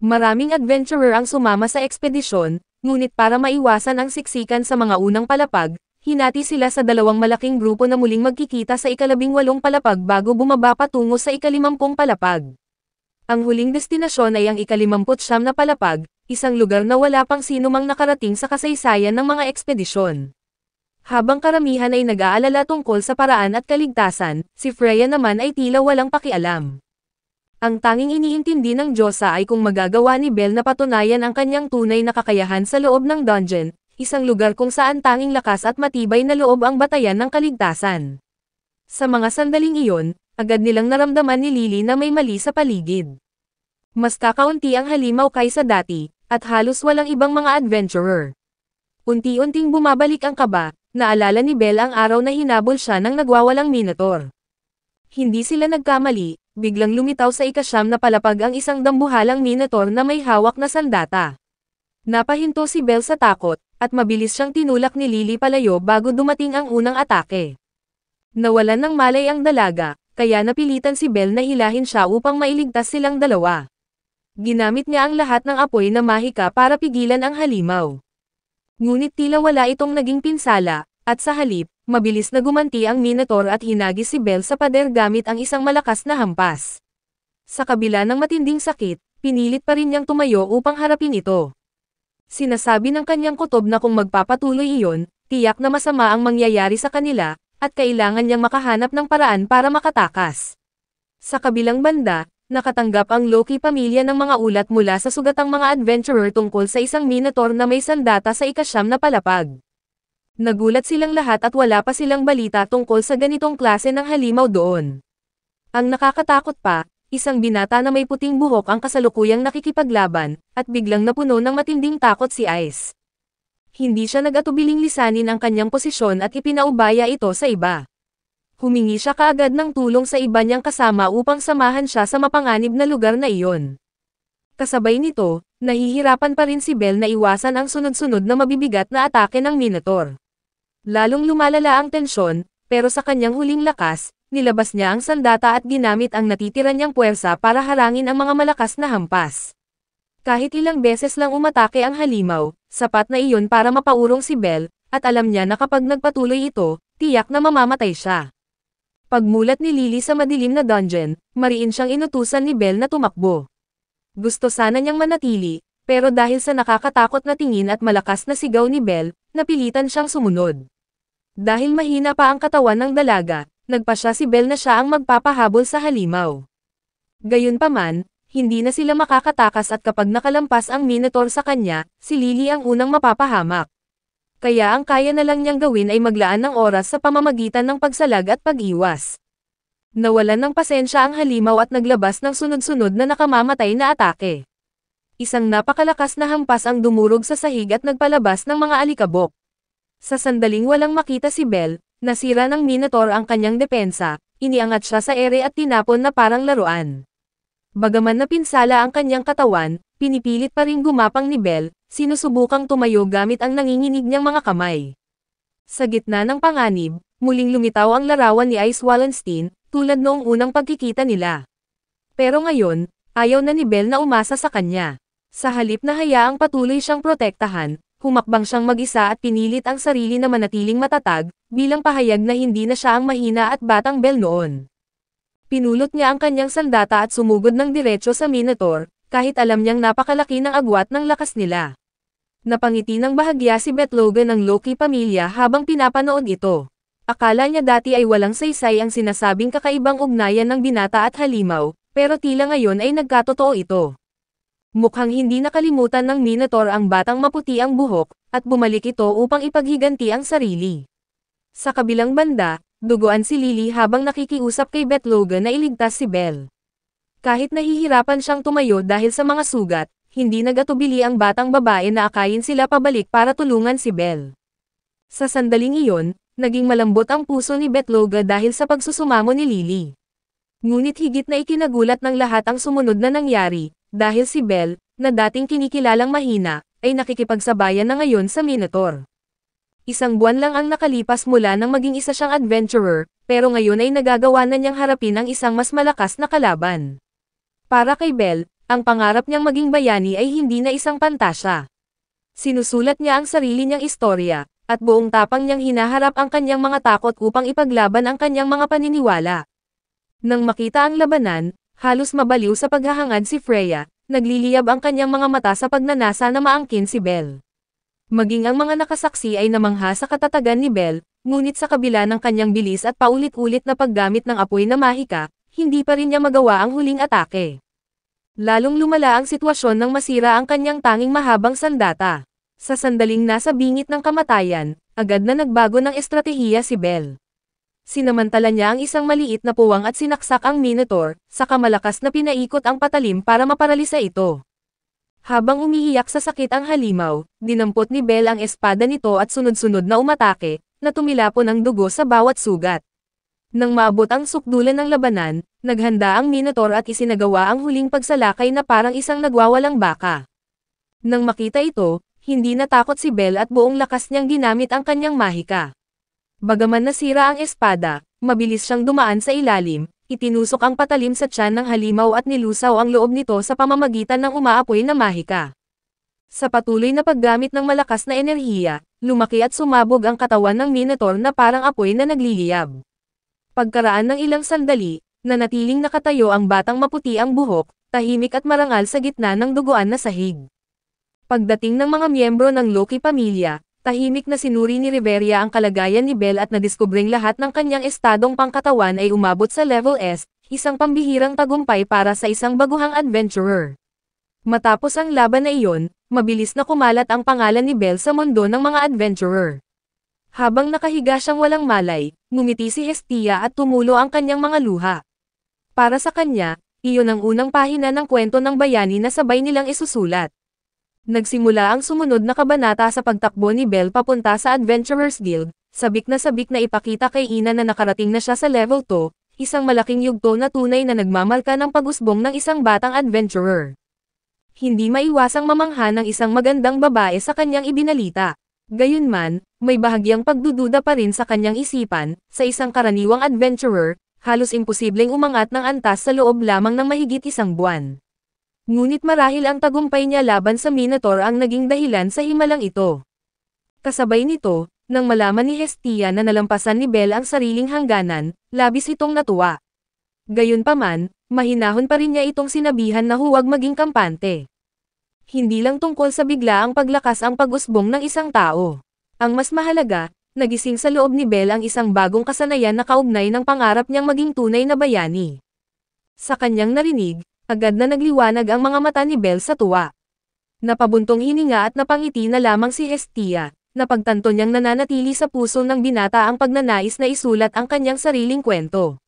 Maraming adventurer ang sumama sa ekspedisyon, ngunit para maiwasan ang siksikan sa mga unang palapag, hinati sila sa dalawang malaking grupo na muling magkikita sa ika-18 palapag bago bumaba patungo sa ika-50 palapag. Ang huling destinasyon ay ang ika-59 na palapag, isang lugar na wala pang sino mang nakarating sa kasaysayan ng mga ekspedisyon. Habang karamihan ay nag-aalala tungkol sa paraan at kaligtasan, si Freya naman ay tila walang pakialam. Ang tanging iniintindi ng Diyosa ay kung magagawa ni Belle na patunayan ang kanyang tunay na kakayahan sa loob ng dungeon, isang lugar kung saan tanging lakas at matibay na loob ang batayan ng kaligtasan. Sa mga sandaling iyon, agad nilang naramdaman ni Lily na may mali sa paligid. Mas kakaunti ang halimaw kaysa dati, at halos walang ibang mga adventurer. Unti-unting bumabalik ang kaba, naalala ni Belle ang araw na hinabol siya ng nagwawalang minotaur. Hindi sila nagkamali, biglang lumitaw sa ika-9 na palapag ang isang dambuhalang minotaur na may hawak na sandata. Napahinto si Belle sa takot, at mabilis siyang tinulak ni Lily palayo bago dumating ang unang atake. Nawalan ng malay ang dalaga, kaya napilitan si Belle na hilahin siya upang mailigtas silang dalawa. Ginamit niya ang lahat ng apoy na mahika para pigilan ang halimaw. Ngunit tila wala itong naging pinsala, at sa halip, mabilis na gumanti ang minotaur at hinagis si Belle sa pader gamit ang isang malakas na hampas. Sa kabila ng matinding sakit, pinilit pa rin niyang tumayo upang harapin ito. Sinasabi ng kanyang kutob na kung magpapatuloy iyon, tiyak na masama ang mangyayari sa kanila, at kailangan niyang makahanap ng paraan para makatakas. Sa kabilang banda, nakatanggap ang Loki pamilya ng mga ulat mula sa sugatang mga adventurer tungkol sa isang minotaur na may sandata sa ika-9 na palapag. Nagulat silang lahat at wala pa silang balita tungkol sa ganitong klase ng halimaw doon. Ang nakakatakot pa, isang binata na may puting buhok ang kasalukuyang nakikipaglaban, at biglang napuno ng matinding takot si Ice. Hindi siya nag-atubiling lisanin ang kanyang posisyon at ipinaubaya ito sa iba. Humingi siya kaagad ng tulong sa iba niyang kasama upang samahan siya sa mapanganib na lugar na iyon. Kasabay nito, nahihirapan pa rin si Belle na iwasan ang sunod-sunod na mabibigat na atake ng Minotaur. Lalong lumalala ang tensyon, pero sa kanyang huling lakas, nilabas niya ang sandata at ginamit ang natitira niyang puwersa para harangin ang mga malakas na hampas. Kahit ilang beses lang umatake ang halimaw, sapat na iyon para mapaurong si Belle, at alam niya na kapag nagpatuloy ito, tiyak na mamamatay siya. Pagmulat ni Lily sa madilim na dungeon, mariin siyang inutusan ni Belle na tumakbo. Gusto sana niyang manatili, pero dahil sa nakakatakot na tingin at malakas na sigaw ni Belle, napilitan siyang sumunod. Dahil mahina pa ang katawan ng dalaga, nagpasya si Belle na siya ang magpapahabol sa halimaw. Gayunpaman, hindi na sila makakatakas at kapag nakalampas ang Minotaur sa kanya, si Lily ang unang mapapahamak. Kaya ang kaya na lang niyang gawin ay maglaan ng oras sa pamamagitan ng pagsalag at pag-iwas. Nawalan ng pasensya ang halimaw at naglabas ng sunod-sunod na nakamamatay na atake. Isang napakalakas na hampas ang dumurog sa sahig at nagpalabas ng mga alikabok. Sa sandaling walang makita si Belle, nasira ng Minotaur ang kanyang depensa, iniangat siya sa ere at tinapon na parang laruan. Bagaman napinsala ang kanyang katawan, pinipilit pa rin gumapang ni Belle, sinusubukang tumayo gamit ang nanginginig niyang mga kamay. Sa gitna ng panganib, muling lumitaw ang larawan ni Ice Wallenstein, tulad noong unang pagkikita nila. Pero ngayon, ayaw na ni Belle na umasa sa kanya. Sa halip na hayaang patuloy siyang protektahan, humakbang siyang mag-isa at pinilit ang sarili na manatiling matatag, bilang pahayag na hindi na siya ang mahina at batang Belle noon. Pinulot niya ang kanyang sandata at sumugod ng diretso sa Minotaur, kahit alam niyang napakalaki ng agwat ng lakas nila. Napangiti ng bahagya si Betlogan ng Loki pamilya habang pinapanood ito. Akala niya dati ay walang saysay ang sinasabing kakaibang ugnayan ng binata at halimaw, pero tila ngayon ay nagkatotoo ito. Mukhang hindi nakalimutan ng Minotaur ang batang maputi ang buhok, at bumalik ito upang ipaghiganti ang sarili. Sa kabilang banda, duguan si Lily habang nakikiusap kay Betlogan na iligtas si Belle. Kahit nahihirapan siyang tumayo dahil sa mga sugat, hindi nagatubili ang batang babae na akayin sila pabalik para tulungan si Belle. Sa sandaling iyon, naging malambot ang puso ni Betloga dahil sa pagsusumamo ni Lily. Ngunit higit na ikinagulat ng lahat ang sumunod na nangyari, dahil si Belle, na dating kinikilalang mahina, ay nakikipagsabayan na ngayon sa Minotaur. Isang buwan lang ang nakalipas mula nang maging isa siyang adventurer, pero ngayon ay nagagawa na niyang harapin ang isang mas malakas na kalaban. Para kay Belle, ang pangarap niyang maging bayani ay hindi na isang pantasya. Sinusulat niya ang sarili niyang istorya, at buong tapang niyang hinaharap ang kanyang mga takot upang ipaglaban ang kanyang mga paniniwala. Nang makita ang labanan, halos mabaliw sa paghahangad si Freya, nagliliyab ang kanyang mga mata sa pagnanasa na maangkin si Belle. Maging ang mga nakasaksi ay namangha sa katatagan ni Belle, ngunit sa kabila ng kanyang bilis at paulit-ulit na paggamit ng apoy na mahika, hindi pa rin niya magawa ang huling atake. Lalong lumala ang sitwasyon nang masira ang kanyang tanging mahabang sandata. Sa sandaling nasa bingit ng kamatayan, agad na nagbago ng estratehiya si Belle. Sinamantala niya ang isang maliit na puwang at sinaksak ang Minotaur, saka malakas na pinaikot ang patalim para maparalisa ito. Habang umiiyak sa sakit ang halimaw, dinampot ni Belle ang espada nito at sunod-sunod na umatake, na tumilapon ang dugo sa bawat sugat. Nang maabot ang sukdulan ng labanan, naghanda ang Minotaur at isinagawa ang huling pagsalakay na parang isang nagwawalang baka. Nang makita ito, hindi natakot si Belle at buong lakas niyang ginamit ang kanyang mahika. Bagaman nasira ang espada, mabilis siyang dumaan sa ilalim, itinusok ang patalim sa tiyan ng halimaw at nilusaw ang loob nito sa pamamagitan ng umaapoy na mahika. Sa patuloy na paggamit ng malakas na enerhiya, lumaki at sumabog ang katawan ng Minotaur na parang apoy na nagliliyab. Pagkaraan ng ilang sandali, nanatiling nakatayo ang batang maputi ang buhok, tahimik at marangal sa gitna ng duguan na sahig. Pagdating ng mga miyembro ng Loki pamilya, tahimik na sinuri ni Riveria ang kalagayan ni Belle at nadiskubring lahat ng kanyang estadong pangkatawan ay umabot sa level S, isang pambihirang tagumpay para sa isang baguhang adventurer. Matapos ang laban na iyon, mabilis na kumalat ang pangalan ni Belle sa mundo ng mga adventurer. Habang nakahiga siyang walang malay, ngumiti si Hestia at tumulo ang kanyang mga luha. Para sa kanya, Iyon ang unang pahina ng kwento ng bayani na sabay nilang isusulat. Nagsimula ang sumunod na kabanata sa pagtakbo ni Belle papunta sa Adventurers Guild, sabik na ipakita kay Ina na nakarating na siya sa level 2, isang malaking yugto na tunay na nagmamarka ng pag-usbong ng isang batang adventurer. Hindi maiwasang mamangha ng isang magandang babae sa kanyang ibinalita. Gayunman, may bahagyang pagdududa pa rin sa kanyang isipan, sa isang karaniwang adventurer, halos imposibleng umangat ng antas sa loob lamang ng mahigit isang buwan. Ngunit marahil ang tagumpay niya laban sa Minotaur ang naging dahilan sa himalang ito. Kasabay nito, nang malaman ni Hestia na nalampasan ni Belle ang sariling hangganan, labis itong natuwa. Gayunpaman, mahinahon pa rin niya itong sinabihan na huwag maging kampante. Hindi lang tungkol sa biglaang paglakas ang pag-usbong ng isang tao. Ang mas mahalaga, nagising sa loob ni Belle ang isang bagong kasanayan na kaugnay ng pangarap niyang maging tunay na bayani. Sa kanyang narinig, agad na nagliwanag ang mga mata ni Belle sa tuwa. Napabuntong hininga at napangiti na lamang si Hestia, napagtanto niyang nananatili sa puso ng binata ang pagnanais na isulat ang kanyang sariling kwento.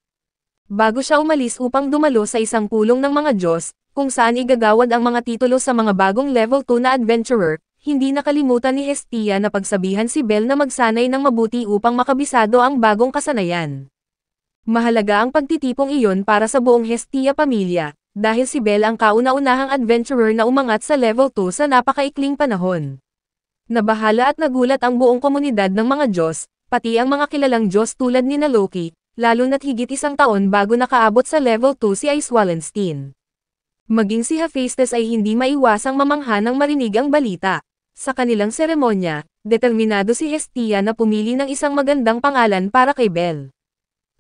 Bago siya umalis upang dumalo sa isang pulong ng mga Diyos, kung saan igagawad ang mga titulo sa mga bagong level 2 na adventurer, hindi nakalimutan ni Hestia na pagsabihan si Belle na magsanay ng mabuti upang makabisado ang bagong kasanayan. Mahalaga ang pagtitipong iyon para sa buong Hestia pamilya, dahil si Belle ang kauna-unahang adventurer na umangat sa level 2 sa napakaikling panahon. Nabahala at nagulat ang buong komunidad ng mga Diyos, pati ang mga kilalang Diyos tulad ni Loki, lalo na't higit isang taon bago nakaabot sa level 2 si Ice Wallenstein. Maging si Hephaestus ay hindi maiwasang mamangha nang marinig ang balita. Sa kanilang seremonya, determinado si Hestia na pumili ng isang magandang pangalan para kay Belle.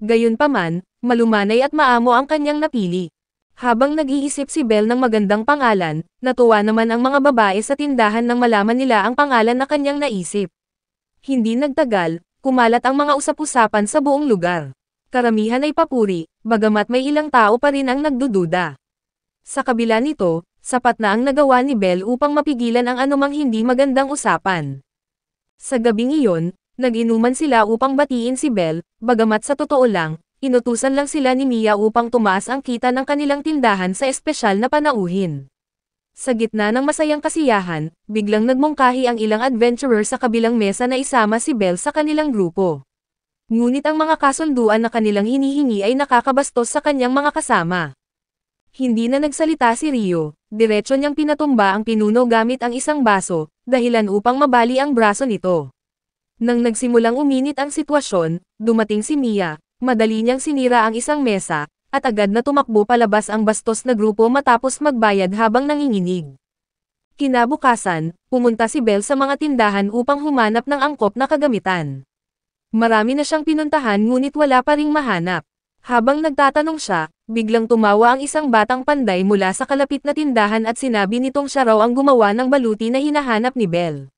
Gayunpaman, malumanay at maamo ang kanyang napili. Habang nag-iisip si Belle ng magandang pangalan, natuwa naman ang mga babae sa tindahan nang malaman nila ang pangalan na kanyang naisip. Hindi nagtagal, kumalat ang mga usap-usapan sa buong lugar. Karamihan ay papuri, bagamat may ilang tao pa rin ang nagdududa. Sa kabila nito, sapat na ang nagawa ni Belle upang mapigilan ang anumang hindi magandang usapan. Sa gabing iyon, nag-inuman sila upang batiin si Belle, bagamat sa totoo lang, inutusan lang sila ni Mia upang tumaas ang kita ng kanilang tindahan sa espesyal na panauhin. Sa gitna ng masayang kasiyahan, biglang nagmungkahi ang ilang adventurer sa kabilang mesa na isama si Belle sa kanilang grupo. Ngunit ang mga kasunduan na kanilang hinihingi ay nakakabastos sa kanyang mga kasama. Hindi na nagsalita si Rio, diretso niyang pinatumba ang pinuno gamit ang isang baso, dahilan upang mabali ang braso nito. Nang nagsimulang uminit ang sitwasyon, dumating si Mia, madali niyang sinira ang isang mesa, at agad na tumakbo palabas ang bastos na grupo matapos magbayad habang nanginginig. Kinabukasan, pumunta si Belle sa mga tindahan upang humanap ng angkop na kagamitan. Marami na siyang pinuntahan ngunit wala pa ring mahanap. Habang nagtatanong siya, biglang tumawa ang isang batang panday mula sa kalapit na tindahan at sinabi nitong siya raw ang gumawa ng baluti na hinahanap ni Belle.